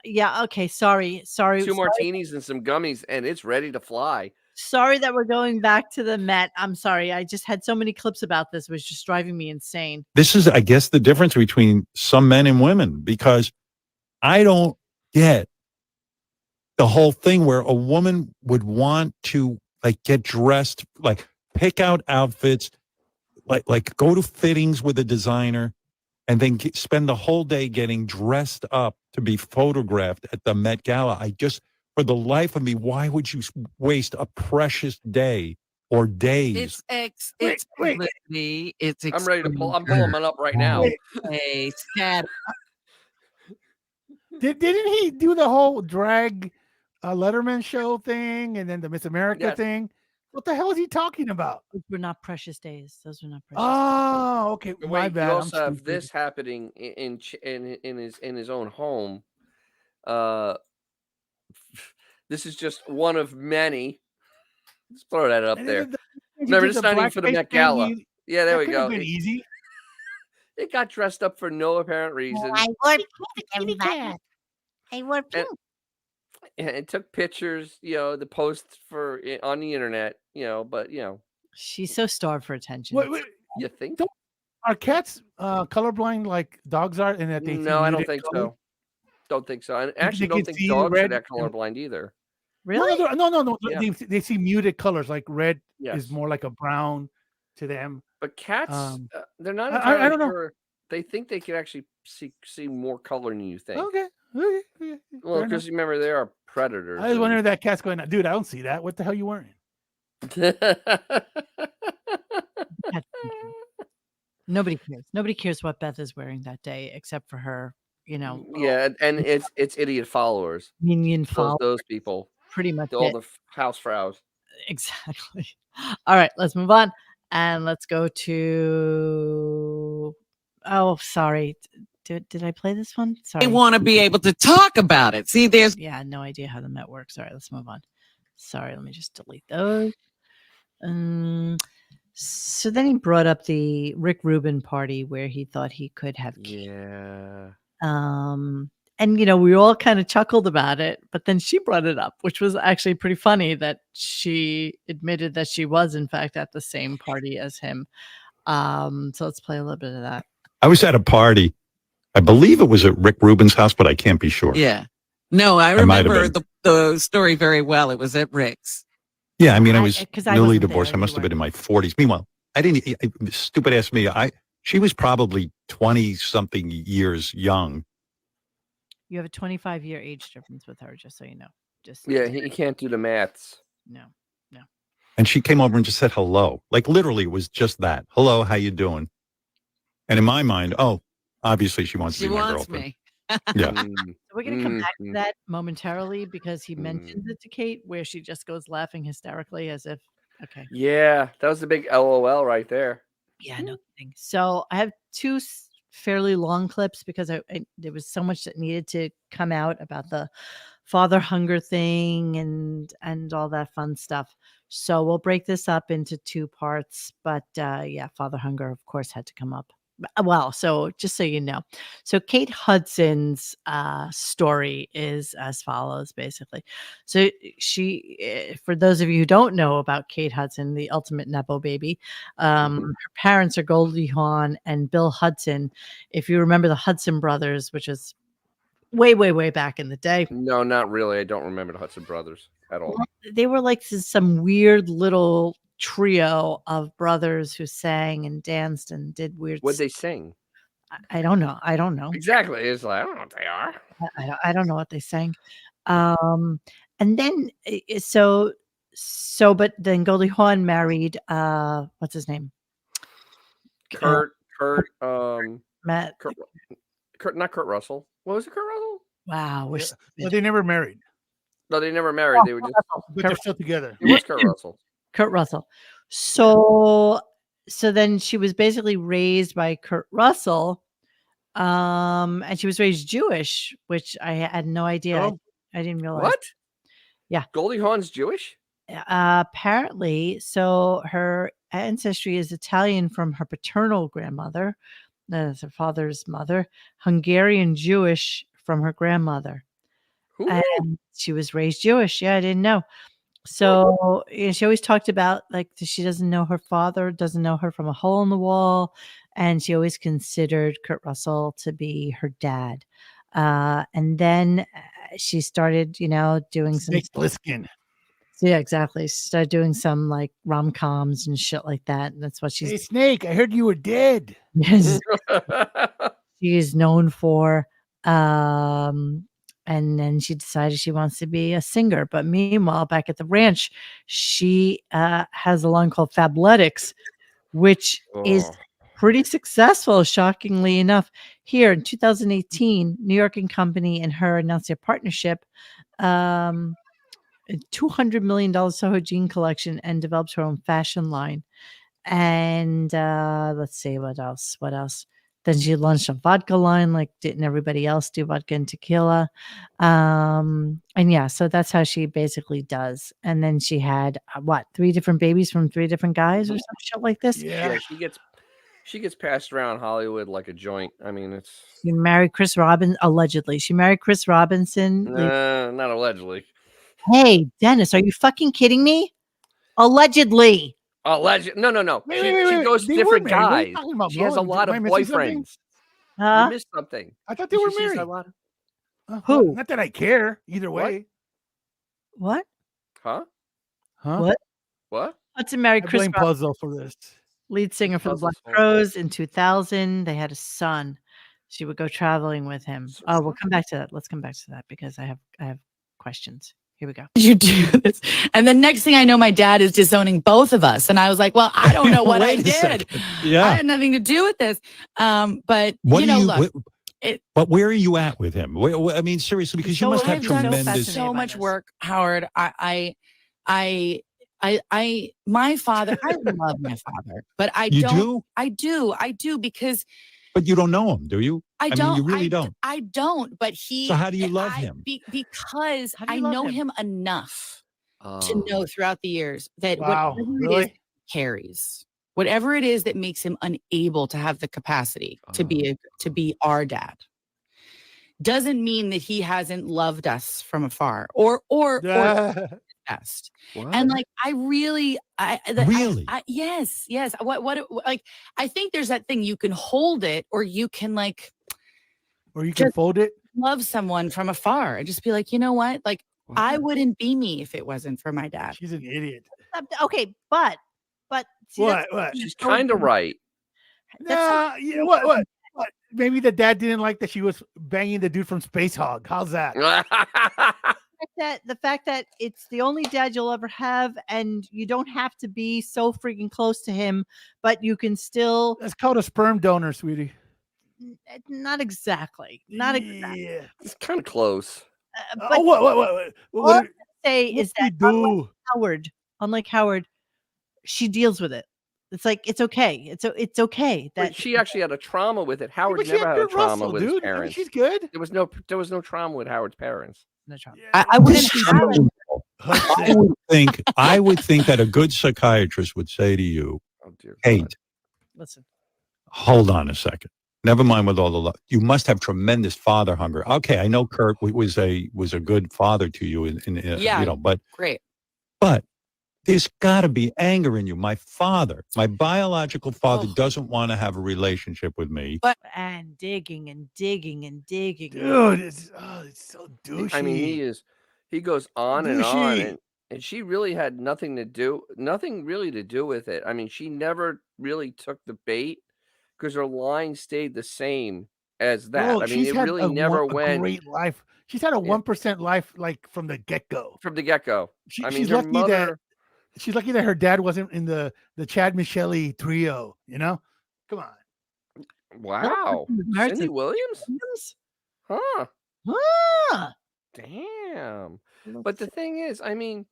Yeah. Okay. Sorry. 2 martinis and some gummies, and it's ready to fly. Sorry that we're going back to the Met. I'm sorry. I just had so many clips about this. It was just driving me insane. This is, I guess, the difference between some men and women, because I don't get the whole thing where a woman would want to like get dressed, like pick out outfits, like go to fittings with a designer and then spend the whole day getting dressed up to be photographed at the Met Gala. I just, for the life of me, why would you waste a precious day or days? It's Wait, wait. publicity. It's I'm ready to pull. I'm exposure. pulling mine up right now. Wait. A stat. Didn't he do the whole drag Letterman show thing and then the Miss America Yes. thing? What the hell is he talking about? Those were not precious days. Those were not precious. Oh, okay. But My wait, bad. you I'm also have stupid. this happening in his own home. This is just one one of many. Let's throw that up And there. then he Remember, did this is the not even for the blackface Met thing, Gala. Yeah, there that we could have go. been easy. It got dressed up for no apparent reason. I wore pink, everybody. I wore pink. And it took pictures, to post for on the internet, but She's so starved for attention. Wait, you think? Don't- are cats colorblind like dogs are, and that they see No, I don't muted think colors? so. Don't think so. And They actually, don't can think see dogs are red that and- colorblind either. Really? No. Yeah. They see muted colors, like red Yes. is more like a brown to them. But cats, they're not I entirely don't know. sure. They think they can actually see more color than you think. Okay. Well, fair because remember, they are predators. I was wondering if that cat's going, dude, I don't see that. What the hell you wearing? Nobody cares. Nobody cares what Beth is wearing that day, except for her, Yeah, and it's idiot followers. minion follow. Those people, Pretty much all it. the housefrows. Exactly. All right, let's move on. And let's go to. Oh, sorry. Did I play this one? Sorry. They want to be able to talk about it. See, there's Yeah, no idea how the Met works. All right, let's move on. Sorry, let me just delete those. So then he brought up the Rick Rubin party where he thought he could have Kate. Yeah. And we all kind of chuckled about it, but then she brought it up, which was actually pretty funny that she admitted that she was in fact at the same party as him. So let's play a little bit of that. I was at a party. I believe it was at Rick Rubin's house, but I can't be sure. yeah. No, I might have remember the story very well. It was at Rick's. Yeah, I mean, I was 'cause I newly wasn't divorced. there, I must have you been in my 40s. Meanwhile, I didn't. Stupid ass me. She was probably 20-something years young. You have a 25-year age difference with her, just so you know. Yeah, he can't do the maths. No. And she came over and just said hello. Like literally, it was just that. Hello, how you doing? And in my mind, obviously she wants She to be my wants girlfriend. me. Yeah. So we're going to come back to Mhm. that momentarily because he mentions it to Kate where she just goes laughing hysterically as if, okay. Yeah, that was the big LOL right there. Yeah, no kidding. So I have two fairly long clips because there was so much that needed to come out about the father hunger thing and all that fun stuff. So we'll break this up into two parts. But father hunger, of course, had to come up. Well, so just so you know, so Kate Hudson's story is as follows, basically. So she, for those of you who don't know about Kate Hudson, the ultimate Nepo baby, her parents are Goldie Hawn and Bill Hudson. If you remember the Hudson brothers, which is way, way, way back in the day. No, not really. I don't remember the Hudson brothers at all. They were like some weird little trio of brothers who sang and danced and did weird What'd they sing? I don't know. I don't know. Exactly. It's like, I don't know what they are. I don't know what they sang. And then but then Goldie Hawn married what's his name? Kurt, Matt. not Kurt Russell. What was it, Kurt Russell? Wow, we're But they never married. No, they never married. They were just. But they're still together. It was Kurt Russell. Kurt Russell. So then she was basically raised by Kurt Russell. And she was raised Jewish, which I had no idea. Oh. I didn't realize. What? Yeah. Goldie Hawn's Jewish? Apparently. So her ancestry is Italian from her paternal grandmother. That's her father's mother. Hungarian Jewish from her grandmother. Who? And she was raised Jewish. Yeah, I didn't know. So she always talked about like she doesn't know her father, doesn't know her from a hole in the wall. And she always considered Kurt Russell to be her dad. And then she started, doing some. Snake Plissken. Yeah, exactly. She started doing some like rom-coms and shit like that. And that's what she's. Hey, Snake, I heard you were dead. Yes. she's known for. And then she decided she wants to be a singer. But meanwhile, back at the ranch, she has a line called Fabletics, which is Oh. pretty successful, shockingly enough. Here in 2018, New York and Company and her announced their partnership. A $200 million Soho jean collection and develops her own fashion line. And let's see what else. Then she launched a vodka line, like didn't everybody else do vodka and tequila? And yeah, so that's how she basically does. And then she had 3 different babies from 3 different guys or some shit like this. Yeah, she gets passed around Hollywood like a joint. I mean, it's She married Chris Robinson allegedly. She married Chris Robinson. not allegedly. Hey, Dennis, are you fucking kidding me? Allegedly. No. Wait, She goes to they were different married. What are you guys. talking about, She has a bro? lot of Am I missing something? boyfriends. You Huh? missed something. I thought they were She's married. a lot of- Who? Not that I care either What? way. What? Huh? What? What? Hudson married I Chris blame Robinson, Puzzle for this. lead singer for the Puzzle's Black fault. Crowes in 2000. They had a son. She would go traveling with him. So Oh, we'll come back to that. Let's come back to that because I have questions. Here we go. You do this. And the next thing I know, my dad is disowning both of us. And I was like, well, I don't know what I Wait a did. second. Yeah. I had nothing to do with this. But, What you do know, you? look. But where are you at with him? I mean, seriously, because you So must have I've done tremendous. so much work, Howard. My father, I love my father, but I You don't. do? I do because But you don't know him, do you? I mean, you really don't. I don't, but So how do you love him? Because How do you I love know him? him enough Oh. to know throughout the years that Wow, whatever it is really? carries, whatever it is that makes him unable to have the capacity to be our dad, doesn't mean that he hasn't loved us from afar or best. What? And like I really, Really? yes. What like I think there's that thing you can hold it or you can like Or you can Just- fold it. love someone from afar and just be like, you know what, like. I wouldn't be me if it wasn't for my dad. She's an idiot. Okay, but see, What? What? She's kind of right. Nah, yeah, what? Maybe the dad didn't like that she was banging the dude from Space Hog. How's that? The fact that it's the only dad you'll ever have, and you don't have to be so freaking close to him, but you can still. That's called a sperm donor, sweetie. Not exactly. Not exactly. Yeah. It's kind of close. But Oh, what? all I say is we that do? unlike Howard, she deals with it. It's like it's okay. It's okay that Wait, she actually had a trauma with it. Howard But she never had had a Kurt trauma Russell, with his dude. I mean, parents. she's good. There was no trauma with Howard's parents. no trauma. I wouldn't I would think that a good psychiatrist would say to you, Oh dear. Kate, God. Listen, hold on a second. Never mind with all the love. You must have tremendous father hunger. Okay, I know Kurt was a good father to you, Yeah. you know, but great. there's got to be anger in you. My biological father, doesn't want to have a relationship with me. and digging and digging and digging. Dude, it's so douchey. I mean, he goes on and on, Douchey. and she really had nothing really to do with it. I mean, she never really took the bait because her line stayed the same as that. Bro, I mean, she's it had really never a went great life. She's had a 1% life like from the get-go. from the get-go. I mean, She's her lucky mother. She's lucky that her dad wasn't in the Chad Michele trio, you know? Come on. Wow, Married Cindy to- Williams? Huh? Ah, Damn. But the thing is, I mean,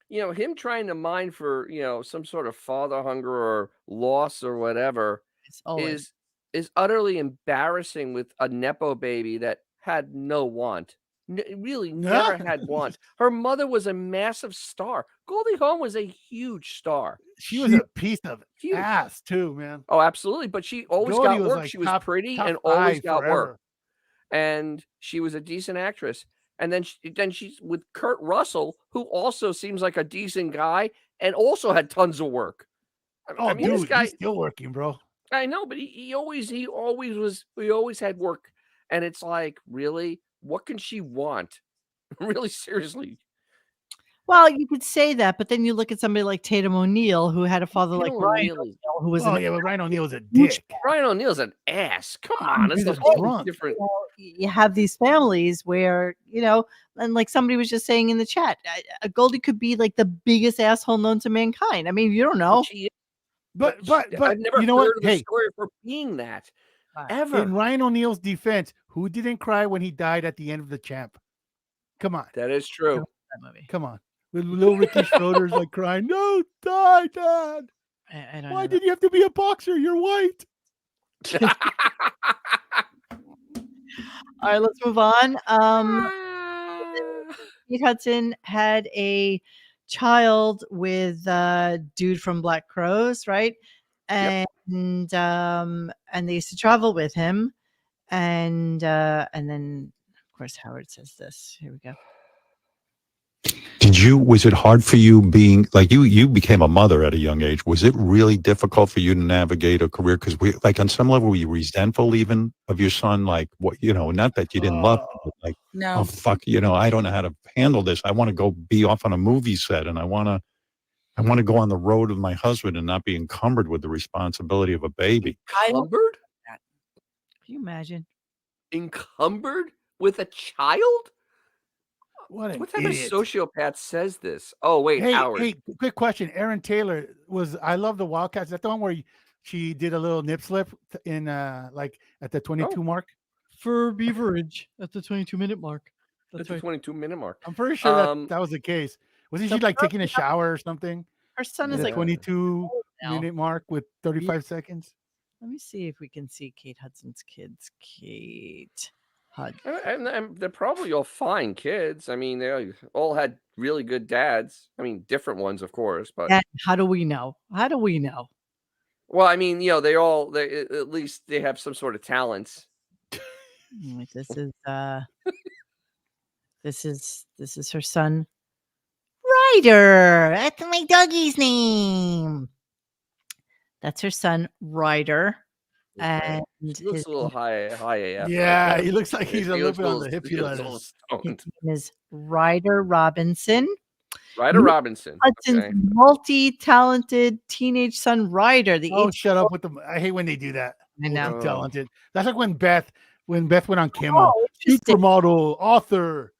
you know, him trying to mine for, you know, some sort of father hunger or loss or whatever it's always. is utterly embarrassing with a Nepo baby that had no want. Really never had want. Her mother was a massive star. Goldie Hawn was a huge star. She was a piece of Huge. ass too, man. Oh, absolutely. But she always Goldie got was work. like She was top- pretty top and always five got forever. work. And she was a decent actress. And then she's with Kurt Russell, who also seems like a decent guy and also had tons of work. Oh, I mean, dude, this guy, he's still working, bro. I know, but he always had work. And it's like, really, what can she want? Really, seriously. Well, you could say that, but then you look at somebody like Tatum O'Neal, who had a father like Tatum Ryan O'Neal is- O'Neal, who was Oh an yeah, but Ryan O'Neal's a huge dick. Ryan O'Neal's an ass. Come on, it's He's a just whole drunk. different. you have these families where, and like somebody was just saying in the chat, Goldie could be like the biggest asshole known to mankind. I mean, you don't know. She is, But I've never you know what? heard of the Hey, story of her being that Right. ever. in Ryan O'Neal's defense, who didn't cry when he died at the end of the Champ? Come on, That is true. That movie. come on. With little Ricky Schroeder's like crying, "No, die, Dad. I don't Why know did you have to be a boxer? You're white." All right, let's move on. Kate Hudson had a child with dude from Black Crows, right? Yep. And they used to travel with him, and then of course Howard says this. Here we go. Was it hard for you being like you became a mother at a young age? Was it really difficult for you to navigate a career? Because we, like, on some level, were you resentful even of your son? Like, what, not that you didn't love him, but like, No. oh, fuck, I don't know how to handle this. I want to go be off on a movie set, and I want to go on the road with my husband and not be encumbered with the responsibility of a baby. Encumbered? Can you imagine? Encumbered with a child? What type of sociopath says this? Oh, wait, Howard. Hey, quick question. Aaron Taylor was I Love the Wildcats. Is that the one where she did a little nip slip in like at the 22 mark? For beaverage at the 22-minute mark. That's the 22-minute mark. I'm pretty sure that was the case. Wasn't she like taking a shower or something? Her son is At like 22-minute mark with 35 seconds. Let me see if we can see Kate Hudson's kids. Kate Hudson. And they're probably all fine kids. I mean, they all had really good dads. I mean, different ones, of course, but How do we know? How do we know? well, I mean, they at least they have some sort of talents. This is her son, Ryder. That's my doggy's name. That's her son, Ryder. And he looks a little high AF. Yeah, right he looks like he's a little bit on the he hippie looks a little lettuce. stoned. his name is Ryder Robinson. Ryder Robinson. Hudson's Okay. multi-talented teenage son, Ryder. Shut up with them. I hate when they do that. I know. Talented. That's like when Beth went on Kimmel. Interesting. Supermodel, author.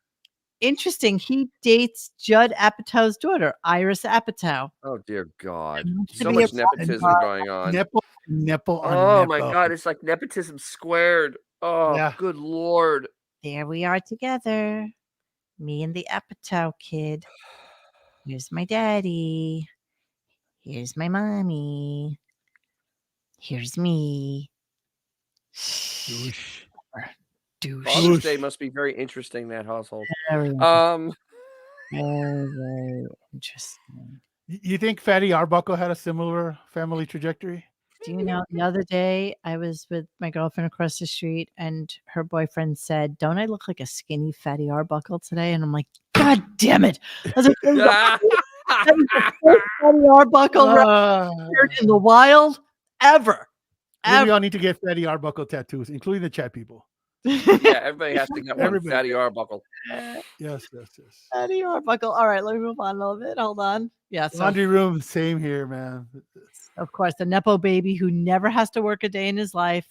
Interesting. He dates Judd Apatow's daughter, Iris Apatow. Oh dear God! Wants to So be much a nepotism going on. Nepo on Oh Nepo. my God! It's like nepotism squared. Oh, Yeah. good Lord! There we are together. Me and the Apatow kid. Here's my daddy. Here's my mommy. Here's me. Douche. Father's Day must be very interesting in that household. Very very interesting. You think Fatty Arbuckle had a similar family trajectory? Do you know, the other day I was with my girlfriend across the street and her boyfriend said, "Don't I look like a skinny Fatty Arbuckle today?" And I'm like, God damn it. I was like, that was the first Fatty Arbuckle record in the wild ever. Maybe we all need to get Fatty Arbuckle tattoos, including the chat people. Yeah, everybody has to get one Fatty Arbuckle. Yes. Fatty Arbuckle. All right, let me move on a little bit. Hold on. Yeah. So, Laundry room, same here, man. of course, the Nepo baby who never has to work a day in his life,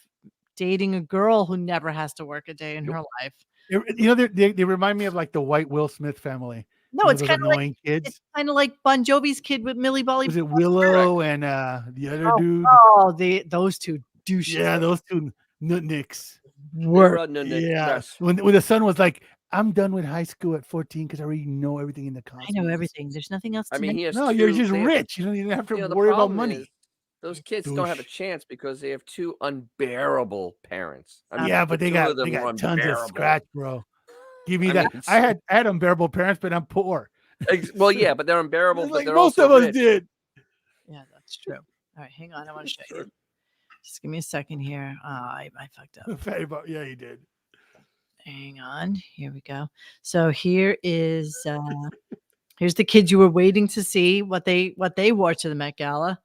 dating a girl who never has to work a day in her life. They remind me of like the white Will Smith family. No, it's those kind of annoying like kids. It's kind of like Bon Jovi's kid with Millie Bobby. Was it Willow and the other dude? Oh, those two douches. Yeah, those two nutnicks. Yes. When the son was like, "I'm done with high school at 14 because I already know everything in the cosmos." I know everything. There's nothing else to I mean, know. he has No, you're two- just they have- rich. You don't even have to the worry about problem money. is those kids don't have a chance because they have two unbearable parents. I mean, Yeah, but they two got of them are tons of unbearable. scratch, bro. Give me I that. mean, I had unbearable parents, but I'm poor. Well, yeah, but they're unbearable. It's But like they're most also of us rich. did. Yeah, that's true. All right, hang on. I want to show you. Just give me a second here. I fucked up. Yeah, you did. Hang on. Here we go. So here is here's the kids you were waiting to see what they wore to the Met Gala.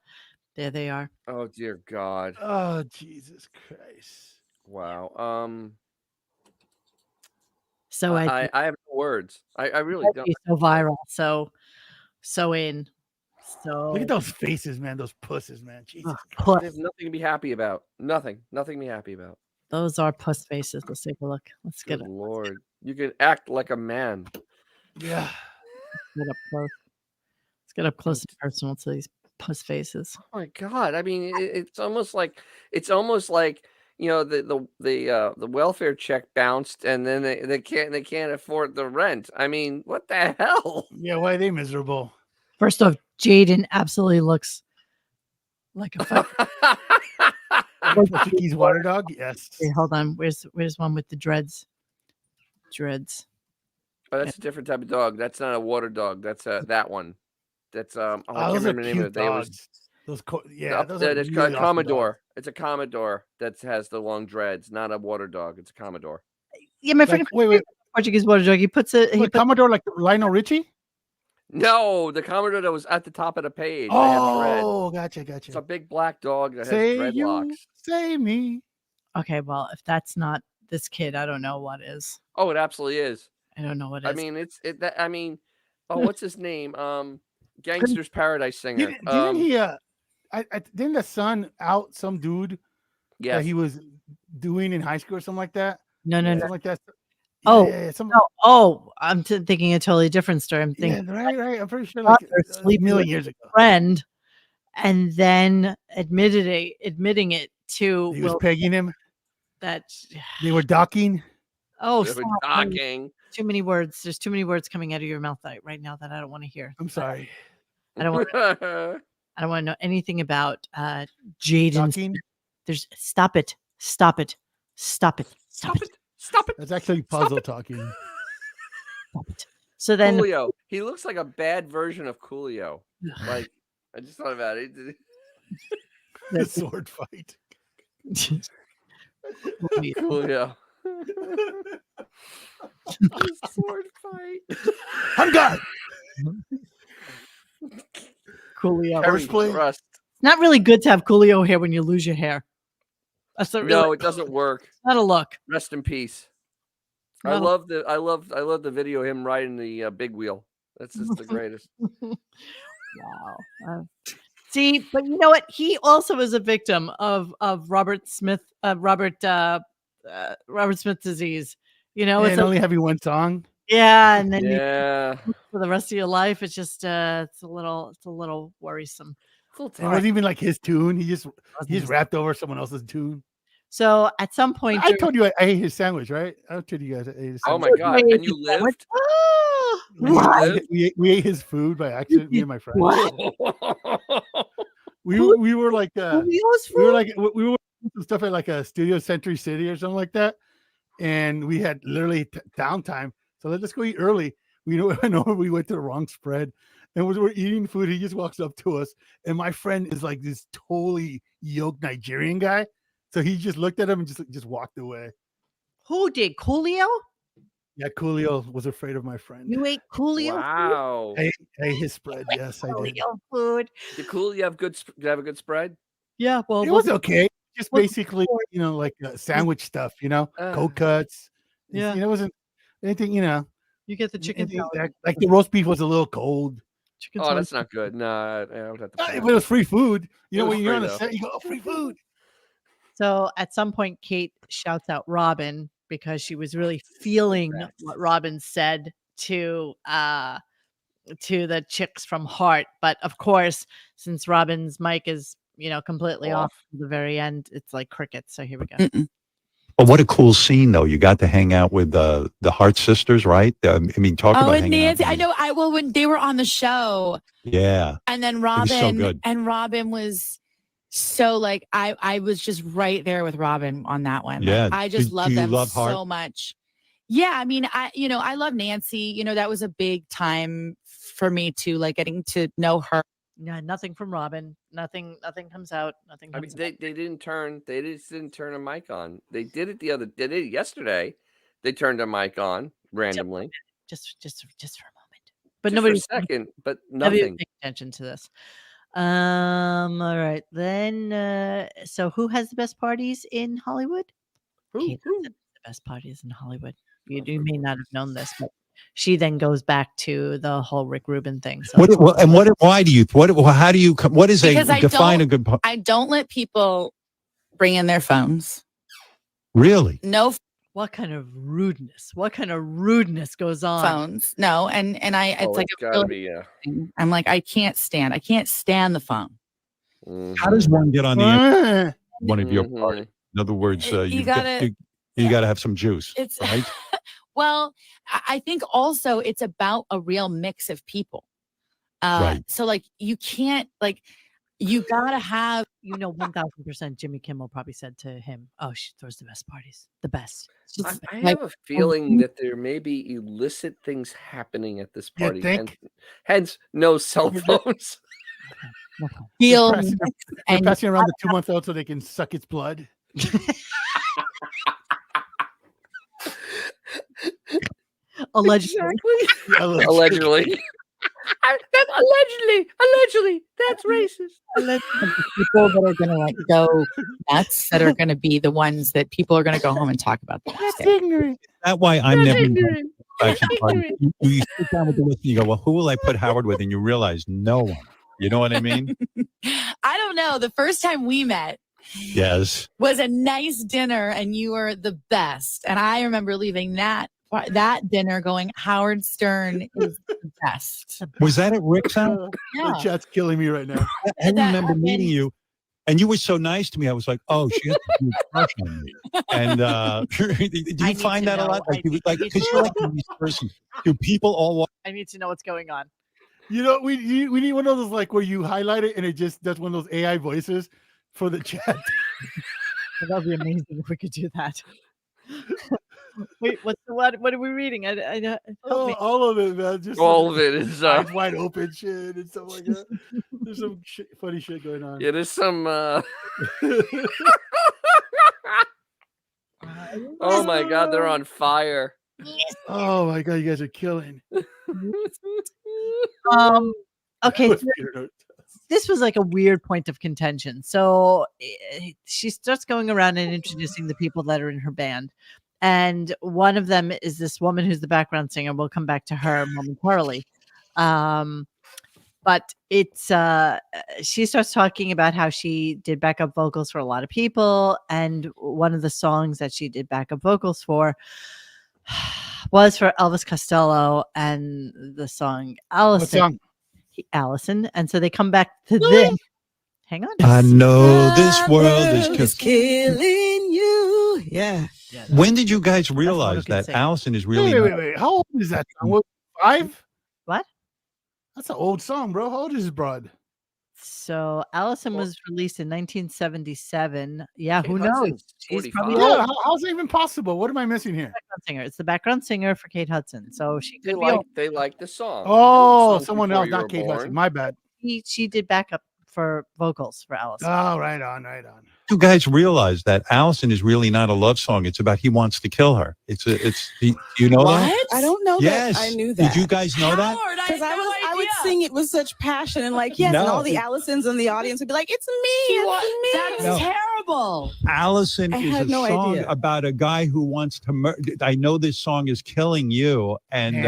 There they are. Oh dear God! Oh Jesus Christ! Wow. So I have no words. I really don't. so viral. So So in. Look So at those faces, man. Those pusses, man. Jesus. puss. They have nothing to be happy about. Nothing to be happy about. Those are puss faces. Let's take a look. Let's get Good it. Lord. You can act like a man. Yeah. Get up close. Let's get up close and personal to these puss faces. Oh my God. I mean, it's almost like the welfare check bounced and then they can't afford the rent. I mean, what the hell? Yeah, why are they miserable? First off, Jaden absolutely looks like a fucking. Portuguese water dog? Yes. Wait, hold on. Where's one with the dreads? Dreads. Oh, that's a different type of dog. That's not a water dog. That's that one. That's I can't those are remember the name of cute it. dogs. Those those are it's really a awesome Commodore. dogs. It's a Commodore that has the long dreads, not a water dog. It's a Commodore. Yeah, my friend. Wait. Portuguese water dog. He puts it. What, Commodore like Lionel Richie? No, the Commodore that was at the top of the page. Oh, gotcha. It's a big black dog that Say has you, dreadlocks. say me. Okay, well, if that's not this kid, I don't know what is. Oh, it absolutely is. I don't know what is. I mean, what's his name? Gangster's Paradise singer. Didn't he? Didn't the son out some dude Yes. that he was doing in high school or something like that? No. Something like that. Oh, Yeah, I'm thinking a totally different story. I'm thinking right. I'm pretty sure like a million years ago. friend, and then admitting it to He was Will pegging him. that They were docking. oh, They were stop. docking. Too many words. There's too many words coming out of your mouth right now that I don't want to hear. I'm sorry. I don't want to know anything about Jaden. Docking. There's stop it. That's actually puzzle talking. Stop it. So then Coolio. He looks like a bad version of Coolio. Like, I just thought about it. The sword fight. Coolio. The sword fight. I'm God. Coolio. First place. Rust. Not really good to have Coolio hair when you lose your hair. That's not really, No, it doesn't work. not a look. Rest in peace. I Not a- love the video of him riding the big wheel. That's just the greatest. Wow. See, but you know what? He also is a victim of Robert Smith disease. You know, And only having one song. yeah, and then Yeah. for the rest of your life, it's just it's a little worrisome. It wasn't even like his tune. He just his- rapped over someone else's tune. So at some point, I told you I ate his sandwich, right? I told you guys I ate his Oh sandwich. my God. And you lived? We ate his food by accident, me and my friend. We were like we were doing some stuff at like a Studio Century City or something like that, and we had literally downtime. So let's go eat early. We went over. We went to the wrong spread, and we're eating food. He just walks up to us, and my friend is like this totally yoked Nigerian guy. So he just looked at him and just walked away. Who did Coolio? Yeah, Coolio was afraid of my friend. You ate Coolio? Wow. I ate his spread. Yes, I did. Coolio food. Did Coolio have have a good spread? Yeah, well, It was okay. Just what's- basically, like sandwich stuff, cold cuts. Yeah. It wasn't anything, you get the chicken anything salad. like the roast beef was a little cold. Chicken Oh, salad. that's not good. No, I would have to. But it was free food. It was When you're free, on a though. set, you go, free food. So at some point, Kate shouts out Robin because she was really feeling what Robin said to the chicks from Heart. But of course, since Robin's mic is completely off to the very end, it's like crickets. So here we go. But what a cool scene, though. You got to hang out with the Hart sisters, right? I mean, talk about and hanging Nancy, out. I know. When they were on the show, Yeah. and then was so good. Robin was so like I was just right there with Robin on that one. Yeah. Like, I just Do love you them love Hart? so much. Yeah, I mean, I love Nancy. That was a big time for me too, like getting to know her. Yeah, nothing from Robin. Nothing comes out. Nothing I mean, comes they just didn't turn a mic on. They did it yesterday. They turned a mic on randomly. just for a moment. Just But for nobody a second, but nobody nothing. paid attention to this. All right. Then so who has the best parties in Hollywood? Who? Kate has the best parties in Hollywood. You may not have known this, but she then goes back to the whole Rick Rubin thing. So Why do you? How do you? What is Because a define a good? I don't let people bring in their phones. Really? No what kind of rudeness? What kind of rudeness goes on? phones. No, and I it's like it's a gotta really be, thing. I'm like, I can't stand the phone. How does one get on the internet? One of your Mhm. party. In other words, You you gotta- gotta have some juice, It's right? well, I think also it's about a real mix of people. Right. So like you can't like you gotta have 1,000% Jimmy Kimmel probably said to him, "Oh, she throws the best parties, the best." She's the I best." have a feeling that there may be illicit things happening at this You party, think? hence no cell phones. No problem. feel They're and passing around the 2-month-old so they can suck its blood. Allegedly. Exactly. Allegedly. Allegedly. That's racist. people that are gonna like go nuts that are gonna be the ones that people are gonna go home and talk about the next day. ignorant. That's why I'm never ignorant. action party. You sit down with the list and you go, well, who will I put Howard with? And you realize no one. You know what I mean? I don't know. The first time we met Yes. was a nice dinner and you were the best. And I remember leaving that dinner going, Howard Stern is the best. Was that at Rick's house? The chat's killing me right now. I remember meeting you, and you were so nice to me. I was like, "Oh, she has a huge crush on me." And do you find that a lot? Because you're like a nice person. Do people all walk? I need to know what's going on. We need one of those like where you highlight it and it just does one of those AI voices for the chat. That would be amazing if we could do that. Wait, what are we reading? Help me. All of it, man. Just All of it is eyes wide open shit and stuff like that. There's some funny shit going on. Yeah, there's some oh my god, they're on fire. Oh my god, you guys are killing. Okay, so this was like a weird point of contention. So she starts going around and introducing the people that are in her band. And one of them is this woman who's the background singer. We'll come back to her momentarily. But it's she starts talking about how she did backup vocals for a lot of people. And one of the songs that she did backup vocals for was for Elvis Costello and the song Allison. What song? Allison. And so they come back to this. Hang on. I know this world is killing you. Yeah. When did you guys realize that Allison is really? Wait. How old is that song? 5? What? That's an old song, bro. How old is this broad? So Allison was released in 1977. Yeah, Kate who knows? Hudson's She's 45. probably Yeah, old. how's that even possible? What am I missing here? Background singer. It's the background singer for Kate Hudson. So she They could be old. like the song. Oh, Songs someone before else, you were not Kate Hudson. born. My bad. She did backup for vocals for Allison. Oh, right on. You guys realize that Allison is really not a love song. It's about he wants to kill her. You know that? I don't know Yes. that. I knew that. Did you guys know that? Because I would sing it with such passion and like, yes, and all the Allisons in the audience would be like, it's me. That's terrible. Allison I is had a no song idea. about a guy who wants to murder. I know this song is killing you. And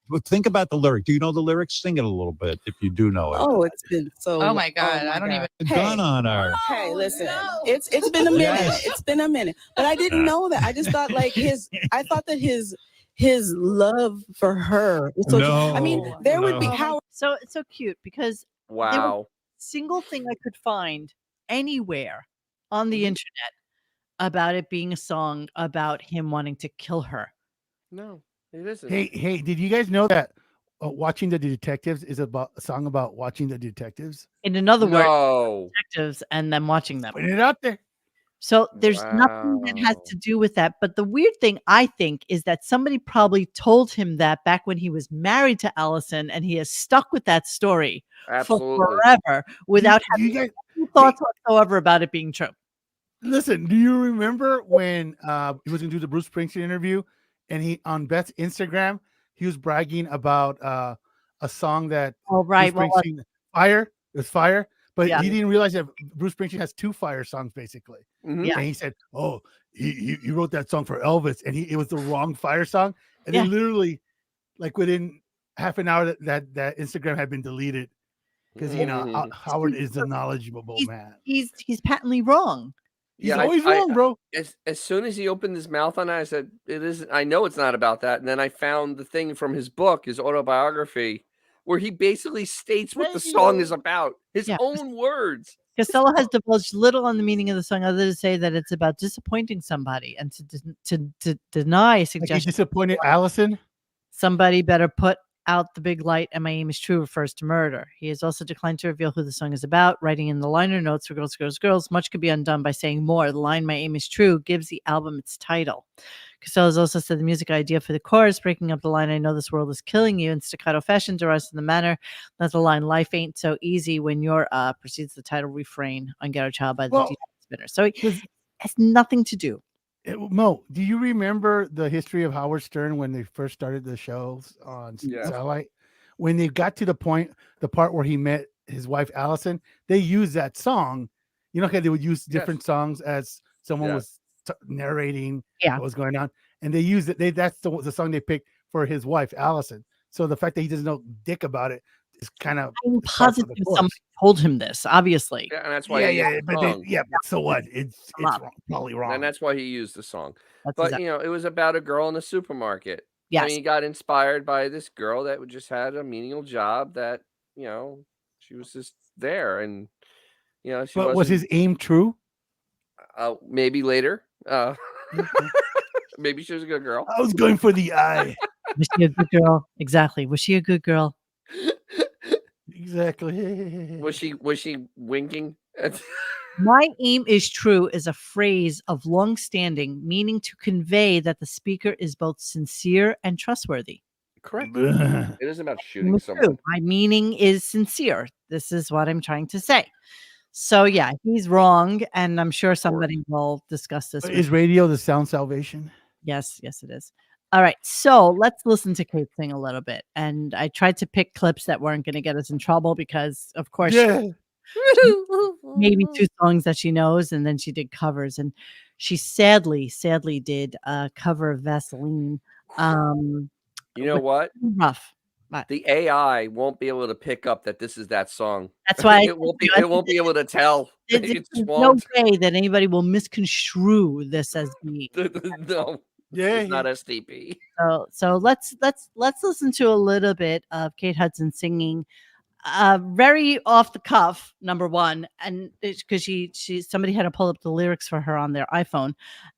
but think about the lyric. Do you know the lyrics? Sing it a little bit if you do know it. Oh, it's been so. Oh my God. I don't even. A gun on her. Hey, listen, it's been a minute. Yes. It's been a minute, but I didn't know that. I just thought like I thought that his love for her. Was so No, I mean, there would be no. how. So it's so cute because Wow. single thing I could find anywhere on the internet about it being a song about him wanting to kill her. No, it isn't. Hey, did you guys know that Watching the Detectives is about a song about watching the detectives? In another word, No. detectives and them watching them. Putting it out there. So there's nothing that has Wow. to do with that. But the weird thing, I think, is that somebody probably told him that back when he was married to Allison, and he has stuck with that story Absolutely. for forever without Do you having guys any thoughts whatsoever about it being true. listen? Do you remember when he was going to do the Bruce Springsteen interview, and he on Beth's Instagram he was bragging about a song that Oh, right. Bruce Well, Springsteen, Fire. It was Fire, but Yeah. he didn't realize that Bruce Springsteen has 2 Fire songs basically. Mhm. Yeah. And he said, "Oh, he wrote that song for Elvis, and it was the wrong Fire song." And Yeah. then literally like within half an hour that Instagram had been deleted because Howard is a knowledgeable man. He's patently wrong. He's always wrong, bro. As soon as he opened his mouth on it, I said, "It isn't. I know it's not about that." And then I found the thing from his book, his autobiography, where he basically states what the song is about, his own words. Costello has divulged little on the meaning of the song, other than to say that it's about disappointing somebody and to deny suggestion. Like he disappointed Allison. Somebody better put out the big light, and my aim is true refers to murder. He has also declined to reveal who the song is about, writing in the liner notes for Girls, Girls, Girls. Much could be undone by saying more. The line, my aim is true, gives the album its title. Costello has also said the music idea for the chorus, breaking up the line, I know this world is killing you, in staccato fashion, derives from the manner that the line, life ain't so easy when you're precedes the title refrain on Ghetto Child by the DJ Spinner. So it has nothing to do. Mo, do you remember the history of Howard Stern when they first started the shows on Satellite? When they got to the part where he met his wife Allison, they used that song. You know, okay, they would use different songs as someone was narrating what was going on, and they used it. That's the song they picked for his wife Allison. So the fact that he doesn't know dick about it is kind of. I'm positive somebody told him this. Obviously, and that's why. But so what? It's probably wrong, and that's why he used the song. That's but it was about a girl in a supermarket. Yes. I mean, he got inspired by this girl that just had a menial job that she was just there, and she. But was his aim true? Maybe later. Maybe she was a good girl. I was going for the eye. Was she a good girl? Exactly. Was she a good girl? Exactly. Was she winking? My aim is true is a phrase of long standing, meaning to convey that the speaker is both sincere and trustworthy. Correct. It isn't about shooting someone. My meaning is sincere. This is what I'm trying to say. So yeah, he's wrong, and I'm sure somebody will discuss this. Is radio the sound salvation? Yes, it is. All right, so let's listen to Kate sing a little bit. And I tried to pick clips that weren't going to get us in trouble because, of course, maybe 2 songs that she knows, and then she did covers. And she sadly did a cover of Vaseline. You know what? Rough. The AI won't be able to pick up that this is that song. That's why it won't be able to tell. There's no way that anybody will misconstrue this as me. No. It's not STP. So let's listen to a little bit of Kate Hudson singing, very off the cuff, number one, and because somebody had to pull up the lyrics for her on their iPhone,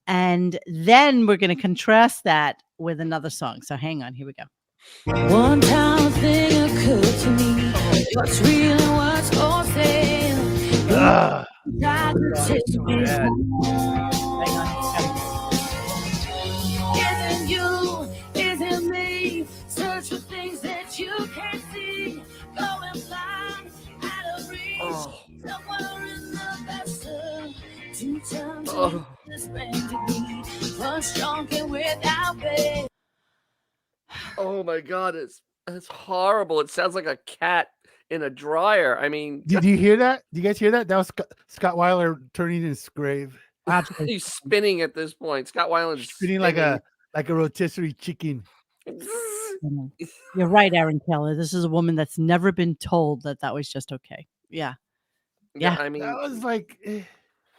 and then we're going to contrast that with another song. So hang on, here we go. One time thing occurred to me. What's real and what's for sale? Isn't you? Isn't me? Search for things that you can't see. Going blind, out of reach. Somewhere in the vessel. 2 times this me. Punch drunk and without pay. Oh my God, it's horrible. It sounds like a cat in a dryer. I mean, did you hear that? Did you guys hear that? That was Scott Weiler turning in his grave. He's spinning at this point. Scott Weiland's spinning like a rotisserie chicken. You're right, Aaron Taylor. This is a woman that's never been told that was just okay. Yeah. I mean, that was like.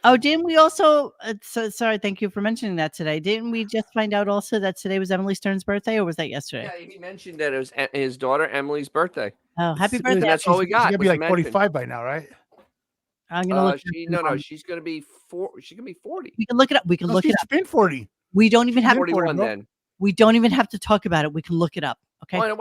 Oh, didn't we also? Sorry, thank you for mentioning that today. Didn't we just find out also that today was Emily Stern's birthday, or was that yesterday? Yeah, he mentioned that it was his daughter Emily's birthday. Oh, happy birthday! That's all we got. She's gonna be like 45 by now, right? I'm gonna look. She's gonna be 4. She's gonna be 40. We can look it up. We can look it up. She's been 40. We don't even have 41 then. We don't even have to talk about it. We can look it up. Okay. No.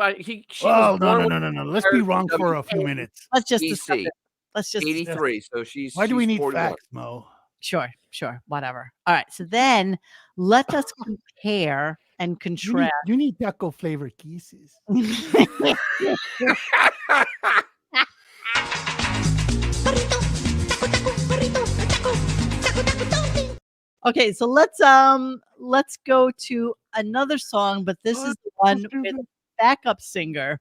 Let's be wrong for a few minutes. Let's just discuss it. Let's just 83. So she's. Why do we need 41. facts, Mo? Sure, whatever. All right, so then let us compare and contrast. You need taco flavor kisses. Okay, so let's go to another song, but this is the one where the backup singer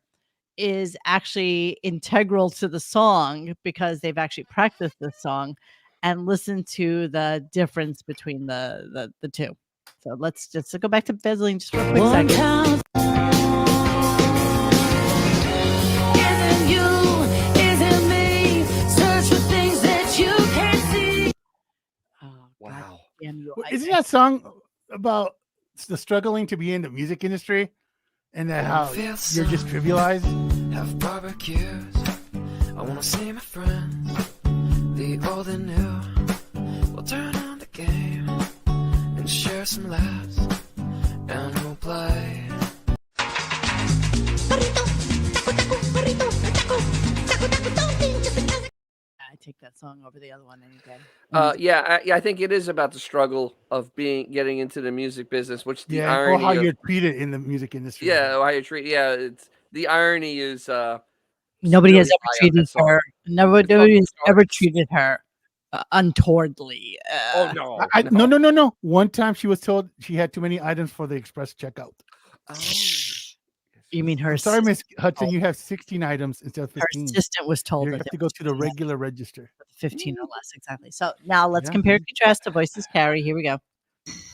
is actually integral to the song because they've actually practiced this song. And listen to the difference between the two. So let's just go back to Vaseline just for a quick second. Isn't that song about the struggling to be in the music industry and that how you're just trivialized? Have barbecues. I wanna see my friends, the old and new. We'll turn on the game and share some laughs, and we'll play. I take that song over the other one any day. I think it is about the struggle of getting into the music business, which the Or irony how of, you're treated in the music industry. how you treat. Yeah, it's the irony is. Nobody has really ever high on treated that song. her. It's off Nobody the has ever charts. treated her untowardly. Oh no, No. One time she was told she had too many items for the express checkout. You mean her? I'm sorry, Miss Hudson, Oh. you have 16 items instead of Her 15. assistant was told You that have there to go was to the regular register. 15 or less, exactly. So now let's Yeah. compare and contrast to Voices Carry. Here we go.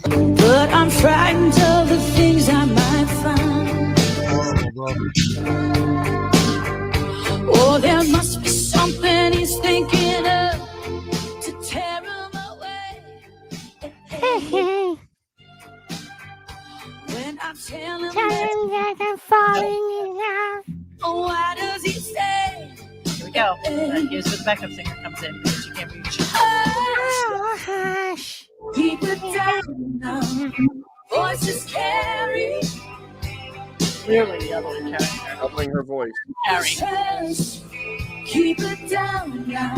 But I'm frightened of the things I might find. Horrible, bro. Oh, there must be something he's thinking of to tear him away. When I tell him that I'm falling in love, oh, why does he say? Here we go. Here's where the backup singer comes in, which you can't reach. Hush, keep it down now. Voices carry. Clearly, the other one carrying her. Doubling her voice. Carry. Hush, keep it down now.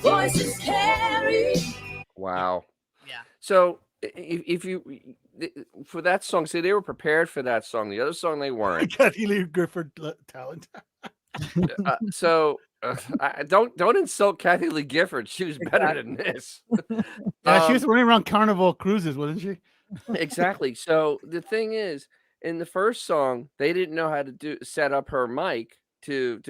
Voices carry. Wow. Yeah. So if you for that song, see, they were prepared for that song. The other song they weren't. Kathy Lee Gifford talent. Don't insult Kathy Lee Gifford. She was better than this. Yeah, she was running around Carnival cruises, wasn't she? Exactly. So the thing is, in the first song, they didn't know how to set up her mic to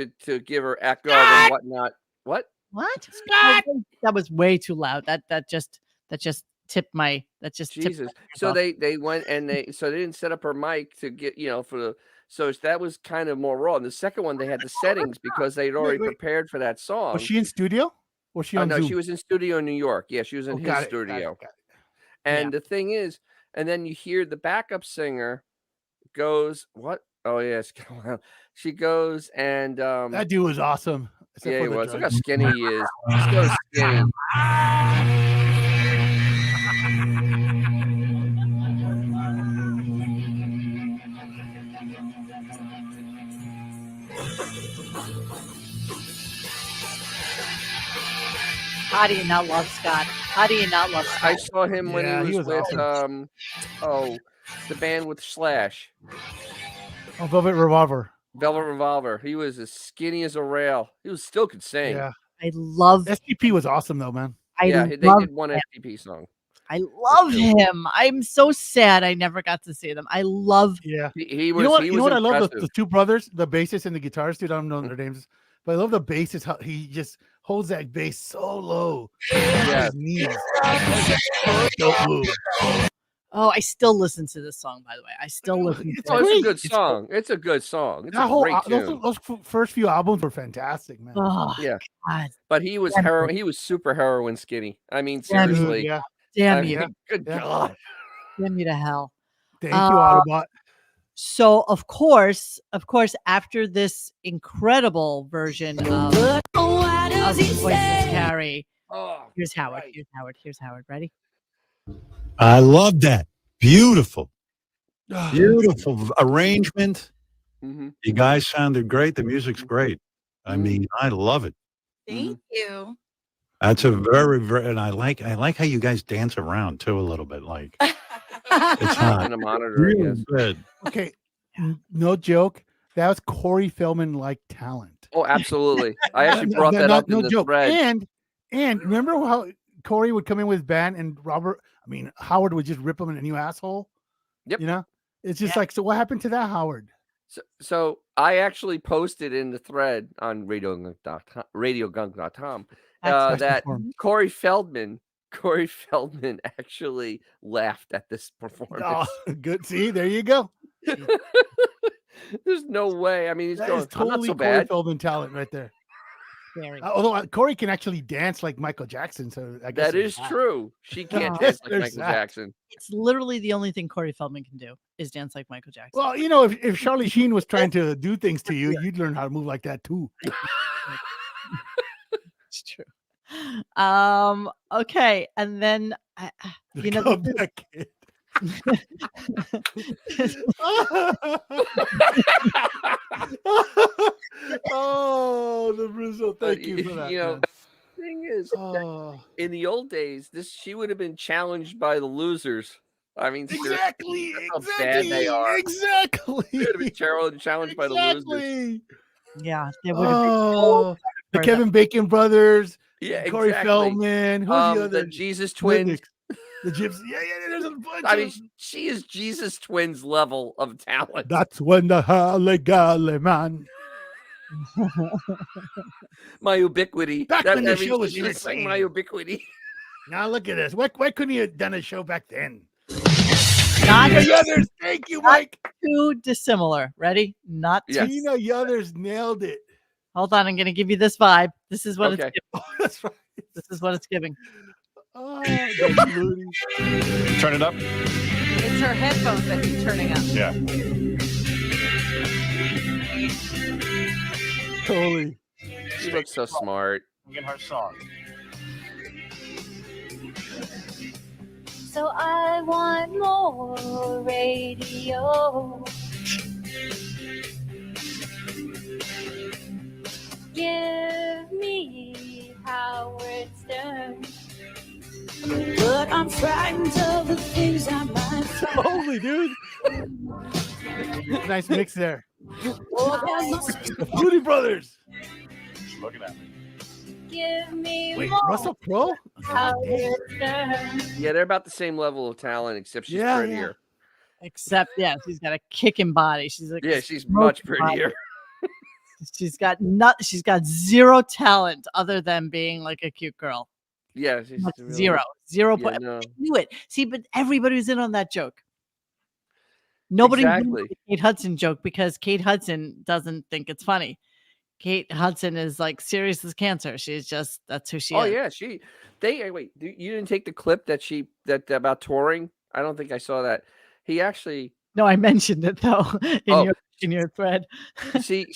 give her echo and whatnot. What? What? Scott! That was way too loud. That just tipped my. That just tipped Jesus. my So off. they went and they didn't set up her mic to get for the. So that was kind of more raw. And the second one, they had the settings because they'd already prepared for that song. Was she in studio? Or was she on no, Zoom? she was in studio in New York. Yeah, she was in his got it, studio. got it. And the thing is, and then you hear the backup singer goes, what? Oh, yes. She goes and That dude was awesome. except yeah, for he the was. Look drugs. how skinny he is. He's so skinny. How do you not love Scott? How do you not love Scott? I saw him when Yeah, he he was was with awesome. the band with Slash, Oh, Velvet Revolver. Velvet Revolver. He was as skinny as a rail. He was still could sing. Yeah. I love. STP was awesome though, man. I They love did one him. FTP song. I love him. I'm so sad I never got to see them. I love. Yeah. He was. You know what? He You was know what? I love impressive. the two brothers, the bassist and the guitarist. Dude, I don't know their names, but I love the bassist. How he just holds that bass so low. Yeah. His knees. Don't move. Oh, I still listen to this song. By the way, I still listen. It's to it. It's a great. good song. It's a good song. It's That a whole great tune. those first few albums were fantastic, man. Oh, Yeah. God. But he was He was super heroin skinny. I mean, Damn you. seriously. Yeah. Damn I you. mean, good Yeah. God. Damn you to hell. Thank you, Autobot. So of course, after this incredible version of Voices Carry, Oh, here's Howard. right. Here's Howard. Ready? I love that. Beautiful. Beautiful arrangement. Mhm. You guys sounded great. The music's great. I mean, I love it. Thank you. That's a very, very, and I like how you guys dance around too a little bit. Like it's not And a monitor, I really guess. good. Okay, no joke. That was Corey Feldman like talent. Oh, absolutely. I actually brought that up in the thread. And remember how Corey would come in with his band and Howard would just rip him a new asshole. Yep. You know, it's just like, so what happened to that Howard? So I actually posted in the thread on RadioGunk.com that Corey Feldman actually laughed at this performance. Oh, good. See, there you go. There's no way. I mean, he's That going, is I'm not totally so Corey bad. Feldman talent right there. Scary. Although Corey can actually dance like Michael Jackson, so I guess That there's is true. She can't No. dance like There's Michael that. Jackson. It's literally the only thing Corey Feldman can do is dance like Michael Jackson. Well, if Charlie Sheen was trying to do things to you, you'd learn how to move like that too. It's true. Okay, and then Come back, kid. Oh, the Brazil. Thank you for that. Man. Thing is, in the old days, she would have been challenged by the losers. I mean, exactly, how bad they are. Exactly. They would have been challenged by the losers. Yeah, they would have been the Kevin Bacon brothers. Yeah, Corey exactly. Feldman. Who's the other? The Jesus twins. The Gypsy. Yeah, there's a bunch. I mean, she is Jesus twins level of talent. That's when the Halle man. My ubiquity. Back when the show was like my ubiquity. Now look at this. Why couldn't you have done a show back then? Not Tina Yothers. Thank you, Mike. Too dissimilar. Ready? Not too. Tina Yothers nailed it. Hold on, I'm going to give you this vibe. This is what it's giving. Oh, that's right. This is what it's giving. Oh, Turn it up. It's her headphones that he's turning up. Yeah. Totally. She looks so smart. Look at her song. So I want more radio. Give me Howard Stern. But I'm frightened of the things I might find. Holy dude. Nice mix there. Oh, there must be The Fruity Brothers. Looking at me. give me Wait, more Russell Crowe? Howard Stern. Yeah, they're about the same level of talent, except she's Yeah, prettier. Except, she's got a kicking body. She's like, Yeah, she's much prettier. She's got zero talent other than being like a cute girl. Yeah, she's really, Zero Yeah, point. no. I knew it. See, but everybody was in on that joke. Nobody knew Exactly. the Kate Hudson joke because Kate Hudson doesn't think it's funny. Kate Hudson is like serious as cancer. That's who she Oh is. yeah, wait. You didn't take the clip that about touring? I don't think I saw that. He actually. No, I mentioned it though in your thread. He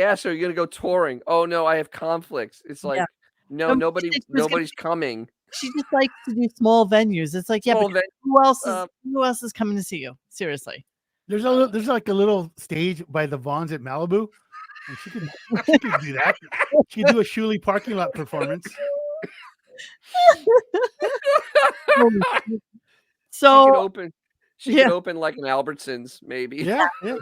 asked her, "You're gonna go touring?" Oh no, I have conflicts. It's like No, nobody's coming. She just likes to do small venues. It's like, Small but who else is coming to see you? Seriously. There's like a little stage by the Vaughns at Malibu. And she could do that. She'd do a Shuley parking lot performance. So she could open like an Albertsons, maybe. Yeah. I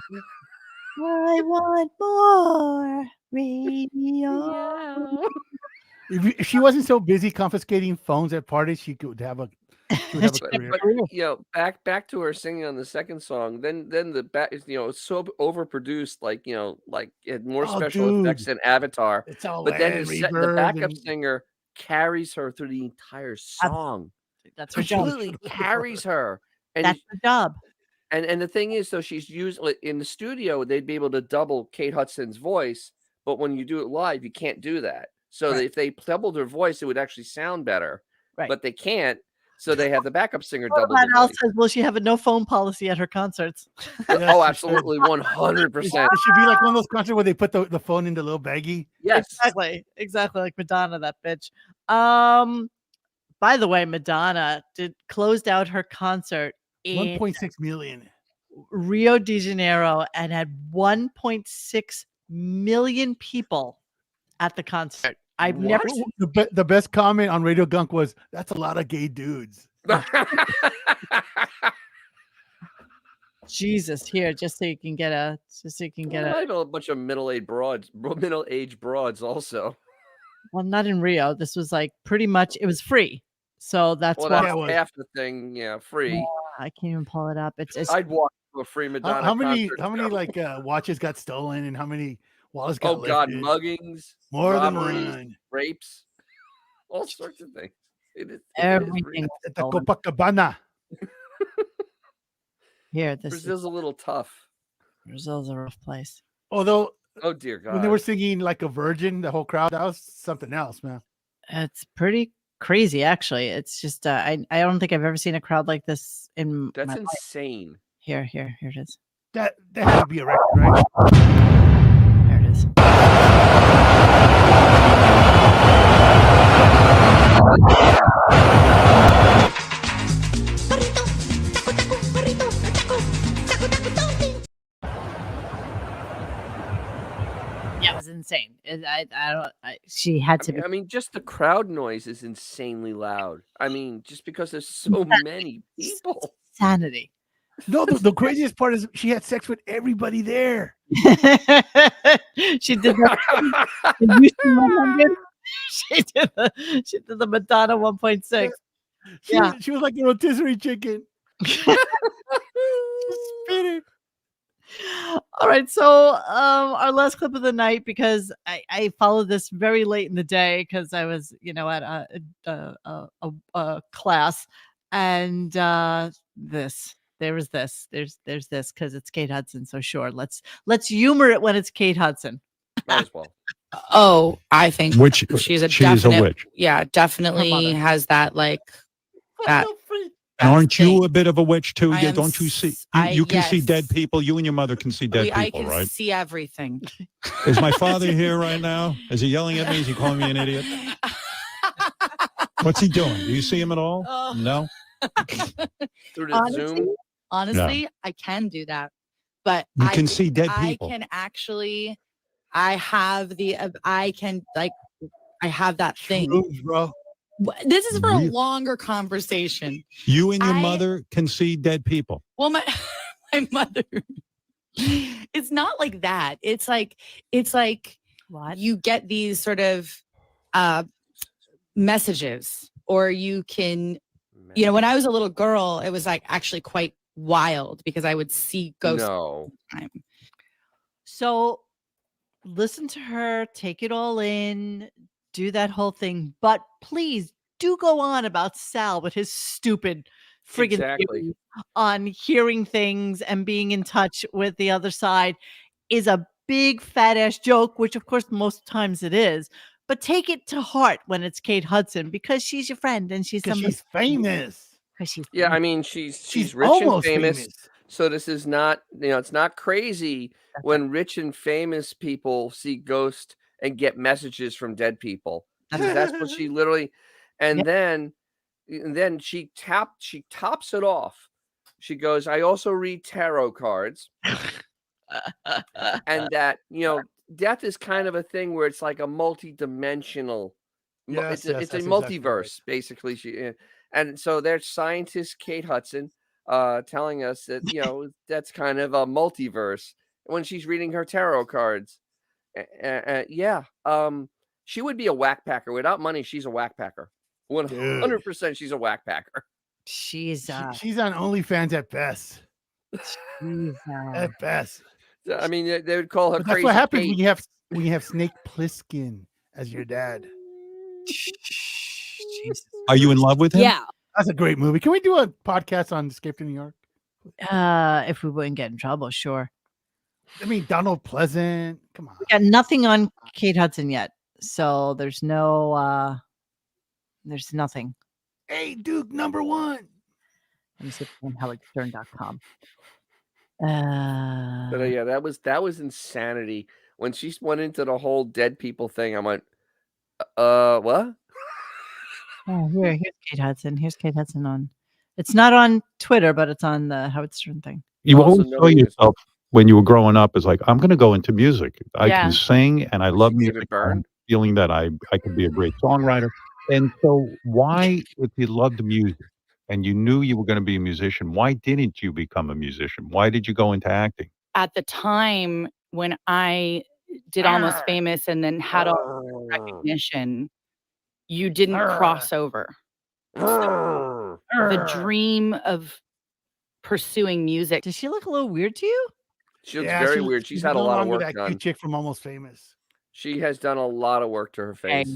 want more radio. If she wasn't so busy confiscating phones at parties, she could have a career. But back to her singing on the second song. Then the back is it's so overproduced, like it had more special effects than Avatar. It's all but then land, the backup and... singer carries her through the entire song. That's her job. Completely carries her. And that's her job. And the thing is, though, she's used in the studio. They'd be able to double Kate Hudson's voice, but when you do it live, you can't do that. So if they doubled her voice, it would actually sound better. Right. But they can't. So they have the backup singer double. Al says, "Will she have a no phone policy at her concerts?" Oh, absolutely, 100%. It should be like one of those concerts where they put the phone in the little baggie. Yes, exactly like Madonna, that bitch. By the way, Madonna closed out her concert in 1.6 million Rio de Janeiro and had 1.6 million people at the concert. I've never seen the best comment on RadioGunk was, "That's a lot of gay dudes." Jesus, here, just so you can get a. I know a bunch of middle-aged broads also. Well, not in Rio. This was like pretty much. It was free, so that's why. That's half the thing. Yeah, free. I can't even pull it up. It's I'd walk to a free Madonna. How many like watches got stolen and how many wallets got lifted? God, muggings, more robberies, than one, rapes, all sorts of things. Everything at the Copacabana. Here, Brazil's a little tough. Brazil's a rough place. Although Oh dear when they were God. singing like a virgin, the whole crowd, that was something else, man. It's pretty crazy, actually. It's just I don't think I've ever seen a crowd like this in my That's life. insane. Here it is. That had to be a record, right? There it is. Yeah, it was insane. She had to be. I mean, just the crowd noise is insanely loud. I mean, just because there's so many people. Sanity. No, the craziest part is she had sex with everybody there. She did that. Did you see 100? She did the Madonna 1.6. Yeah. She was like a rotisserie chicken. Spinning. All right, so our last clip of the night, because I followed this very late in the day because I was, at a class, and there's this because it's Kate Hudson. So sure, let's humor it when it's Kate Hudson. Might as well. Oh, I think she's a definite. witch. Yeah, definitely has that that. Aren't you a bit of a witch too? I Yeah, am don't you see? I- You can see yes. dead people. You and your mother can see dead I people, can right? see everything. Is my father here right now? Is he yelling at me? Is he calling me an idiot? What's he doing? Do you see him at all? Oh. No. Through the Zoom. Honestly, I can do that, but You can see dead people. I can actually. I have I can I have that thing. Shrooms, bro. This is for a Really? longer conversation. You and your mother can see dead people. Well, my mother. It's not like that. It's like What? you get these sort of messages, or you can, when I was a little girl, it was like actually quite wild because I would see ghosts all the time. So listen to her, take it all in, do that whole thing, but please do go on about Sal with his stupid friggin' Exactly. theory on hearing things and being in touch with the other side is a big fat ass joke, which of course most times it is. But take it to heart when it's Kate Hudson because she's your friend and she's famous. Because she's Yeah, I mean, she's She's rich and almost famous, famous. so this is not, it's not crazy when rich and famous people see ghosts and get messages from dead people. That's what she literally, and then she tops it off. She goes, I also read tarot cards, and that death is kind of a thing where it's like a multi-dimensional. Yes, It's a that's exactly multiverse, basically. And so there's scientist Kate Hudson telling us that that's kind of a multiverse when she's reading her tarot cards. She would be a whack packer. Without money, she's a whack packer. 100% she's a whack packer. She's She's on OnlyFans at best. At best. I mean, they would call her But crazy. that's what happens Kate. when you have Snake Plissken as your dad. Are you in love with him? Yeah. That's a great movie. Can we do a podcast on Escape to New York? If we wouldn't get in trouble, sure. I mean, Donald Pleasant. Come on. We got nothing on Kate Hudson yet. So there's nothing. Hey, Duke, number one. Let me see from howardstern.com. But yeah, that was insanity. When she went into the whole dead people thing, I went, what? Oh, here's Kate Hudson. Here's Kate Hudson on. It's not on Twitter, but it's on the Howard Stern thing. You always saw yourself when you were growing up as like, I'm going to go into music. I can sing and I love music. I'm feeling that I could be a great songwriter. And so why, if you loved music and you knew you were going to be a musician, why didn't you become a musician? Why did you go into acting? At the time when I did Almost Famous and then had all the recognition, you didn't cross over. So the dream of pursuing music. Does she look a little weird to you? She looks very weird. She's had a lot of work that cute done. chick from Almost Famous. She has done a lot of work to her face.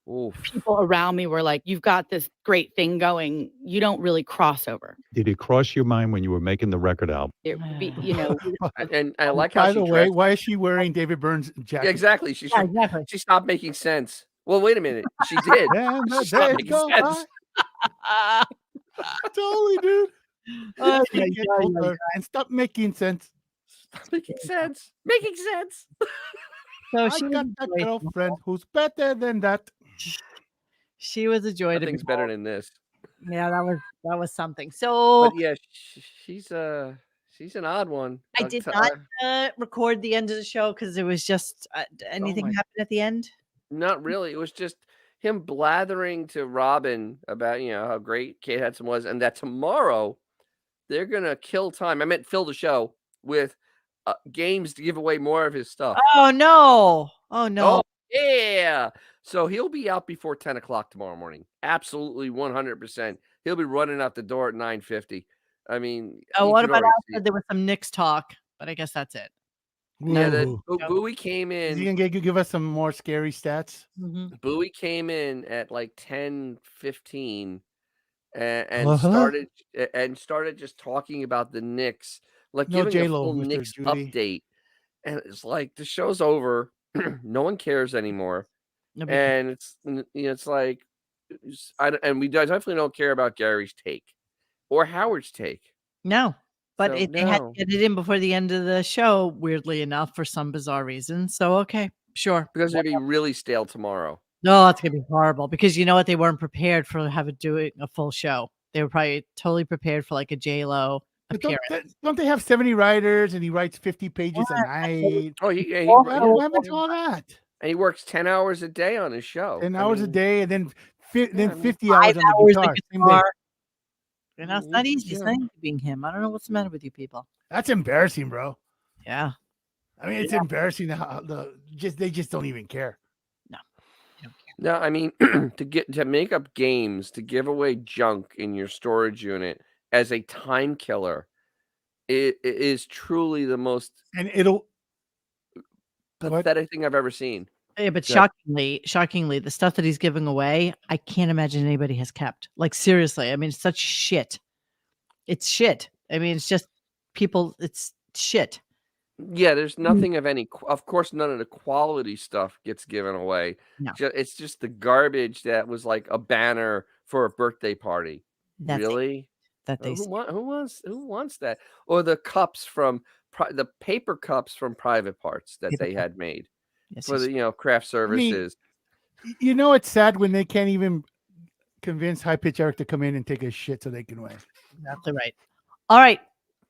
Oof. people around me were like, "You've got this great thing going. You don't really cross over." Did it cross your mind when you were making the record album? It would be, you know, And I like how By she the way, dressed. why is she wearing David Byrne's jacket? Yeah, exactly. Yeah, exactly. She stopped making sense. Well, wait a minute. She did. And the She stopped days making go sense. by. Totally, dude. Oh, She yeah, get yeah, older yeah. and stop making sense. Stop making sense. Making sense. So I she got was that a joy. girlfriend who's better than that. She was a joy to Nothing's behold. better than this. Yeah, that was something. So But yeah, she's an odd one. I did not record the end of the show because it was just anything my- happened at the end. Not really. It was just him blathering to Robin about how great Kate Hudson was, and that tomorrow they're gonna kill time. I meant fill the show with games to give away more of his stuff. Oh no! Oh no! Oh yeah! So he'll be out before 10 o'clock tomorrow morning. Absolutely 100%. He'll be running out the door at 9:50. I mean, Oh, you what can about already see after it. there was some Knicks talk, but I guess that's it. Yeah, that Ooh. Bowie came Is he in. gonna give us some more scary stats? Bowie came in at like 10:15 and Uh-huh. started just talking about the Knicks, like No giving a J-Lo, full Mr. Knicks Judy. update. And it's like the show's over. No one cares anymore. Nobody cares. And it's like and we definitely don't care about Gary's take or Howard's take. No, but So, they had no. to get it in before the end of the show, weirdly enough, for some bizarre reason. So okay, sure. Because it'd be really stale tomorrow. No, it's gonna be horrible because you know what? They weren't prepared for doing a full show. They were probably totally prepared for like a J-Lo But appearance. don't they have 70 writers and he writes 50 pages a night? Oh, he What happened to all that? And he works 10 hours a day on his show. 10 I hours a mean, day and then I mean, 50 5 hours on the hours guitar. on Same day. guitar. You know, it's not easy. It's yeah. not easy being him. I don't know what's the matter with you people. That's embarrassing, bro. Yeah. I mean, it's embarrassing how they just don't even care. No, I mean to make up games to give away junk in your storage unit as a time killer, it is truly the most And it'll pathetic thing I've ever seen. Yeah, but Yeah. shockingly, the stuff that he's giving away, I can't imagine anybody has kept. Like seriously, I mean, it's such shit. It's shit. I mean, it's just people. It's shit. Yeah, there's nothing of any. Of course, none of the quality stuff gets given away. No. It's just the garbage that was like a banner for a birthday party. That's Really? that they Who wants that? Or the cups from the paper cups from Private Parts that Paper they cup. had made Yes, for yes. the craft I mean, services. it's sad when they can't even convince High Pitch Eric to come in and take a shit so they can win. Exactly right. All right.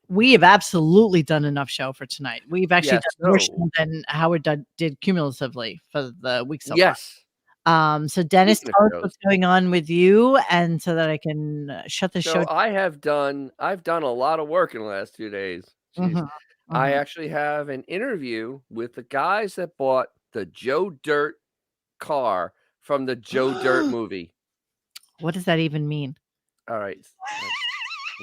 We have absolutely done enough show for tonight. We've actually done more show than Howard did cumulatively for the week so Yes. far. So Dennis, Speaking of tell us shows. what's going on with you, and so that I can shut the show. So I've done a lot of work in the last 2 days. Jeez. I actually have an interview with the guys that bought the Joe Dirt car from the Joe Dirt movie. What does that even mean? All right.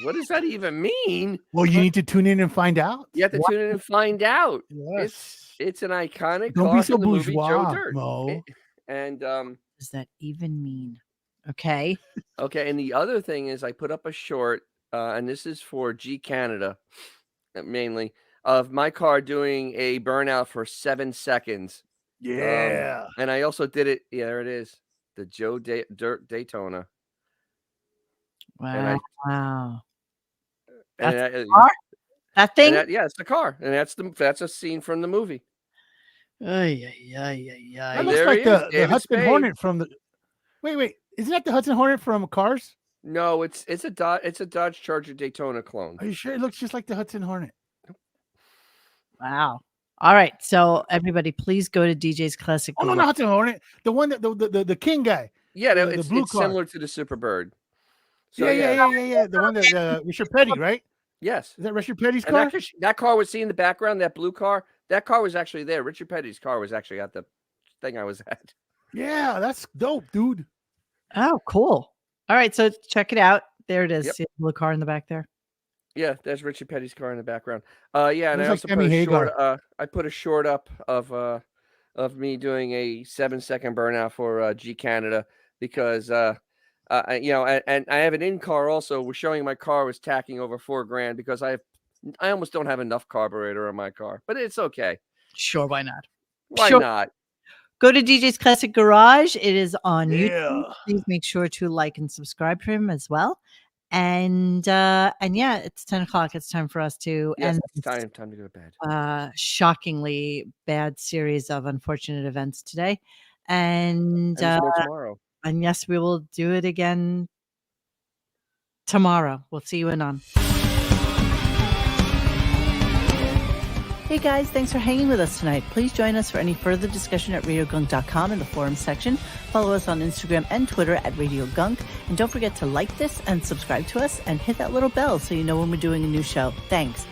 What does that even mean? Well, you need to tune in and find out. You have to tune in and find out. Yes. It's an iconic Don't car be so from the movie Joe bourgeois, Dirt. Mo. And What does that even mean? Okay. okay, and the other thing is I put up a short, and this is for G Canada, mainly, of my car doing a burnout for 7 seconds. Yeah. And I also did it. Yeah, there it is. The Joe Dirt Daytona. Wow. And That's the car? That thing? yeah, it's the car, and that's a scene from the movie. That And looks there like he is, the David Hudson Spade. Hornet from the. Wait, isn't that the Hudson Hornet from Cars? No, it's a Dodge Charger Daytona clone. Are you sure it looks just like the Hudson Hornet? Wow. All right. So everybody, please go to DJ's Classic. Oh no, not Hudson Hornet. The one that the King guy. Yeah, no, the it's blue car. similar to the Superbird. So, Yeah. The one that Richard Petty, right? Yes. Is that Richard Petty's And car? that car was seen in the background, that blue car. That car was actually there. Richard Petty's car was actually at the thing I was at. Yeah, that's dope, dude. Oh, cool. All right. So check it out. There it is. Yep. See the blue car in the back there. Yeah, there's Richard Petty's car in the background. Yeah, and Looks I like also Sammy put a Hagar. short. I put a short up of of me doing a 7-second burnout for G Canada because and I have an in-car also. We're showing my car was tacking over $4,000 because I almost don't have enough carburetor in my car, but it's okay. Sure, why not? Why Sure. not? Go to DJ's Classic Garage. It is on YouTube. Yeah. Please make sure to like and subscribe to him as well. And yeah, it's 10 o'clock. It's time for us to Yes, end it's this time to go to bed. shockingly bad series of unfortunate events today. And there's more tomorrow. And yes, we will do it again tomorrow. We'll see you anon. Hey guys, thanks for hanging with us tonight. Please join us for any further discussion at RadioGunk.com in the forum section. Follow us on Instagram and Twitter at RadioGunk. And don't forget to like this and subscribe to us and hit that little bell so you know when we're doing a new show. Thanks.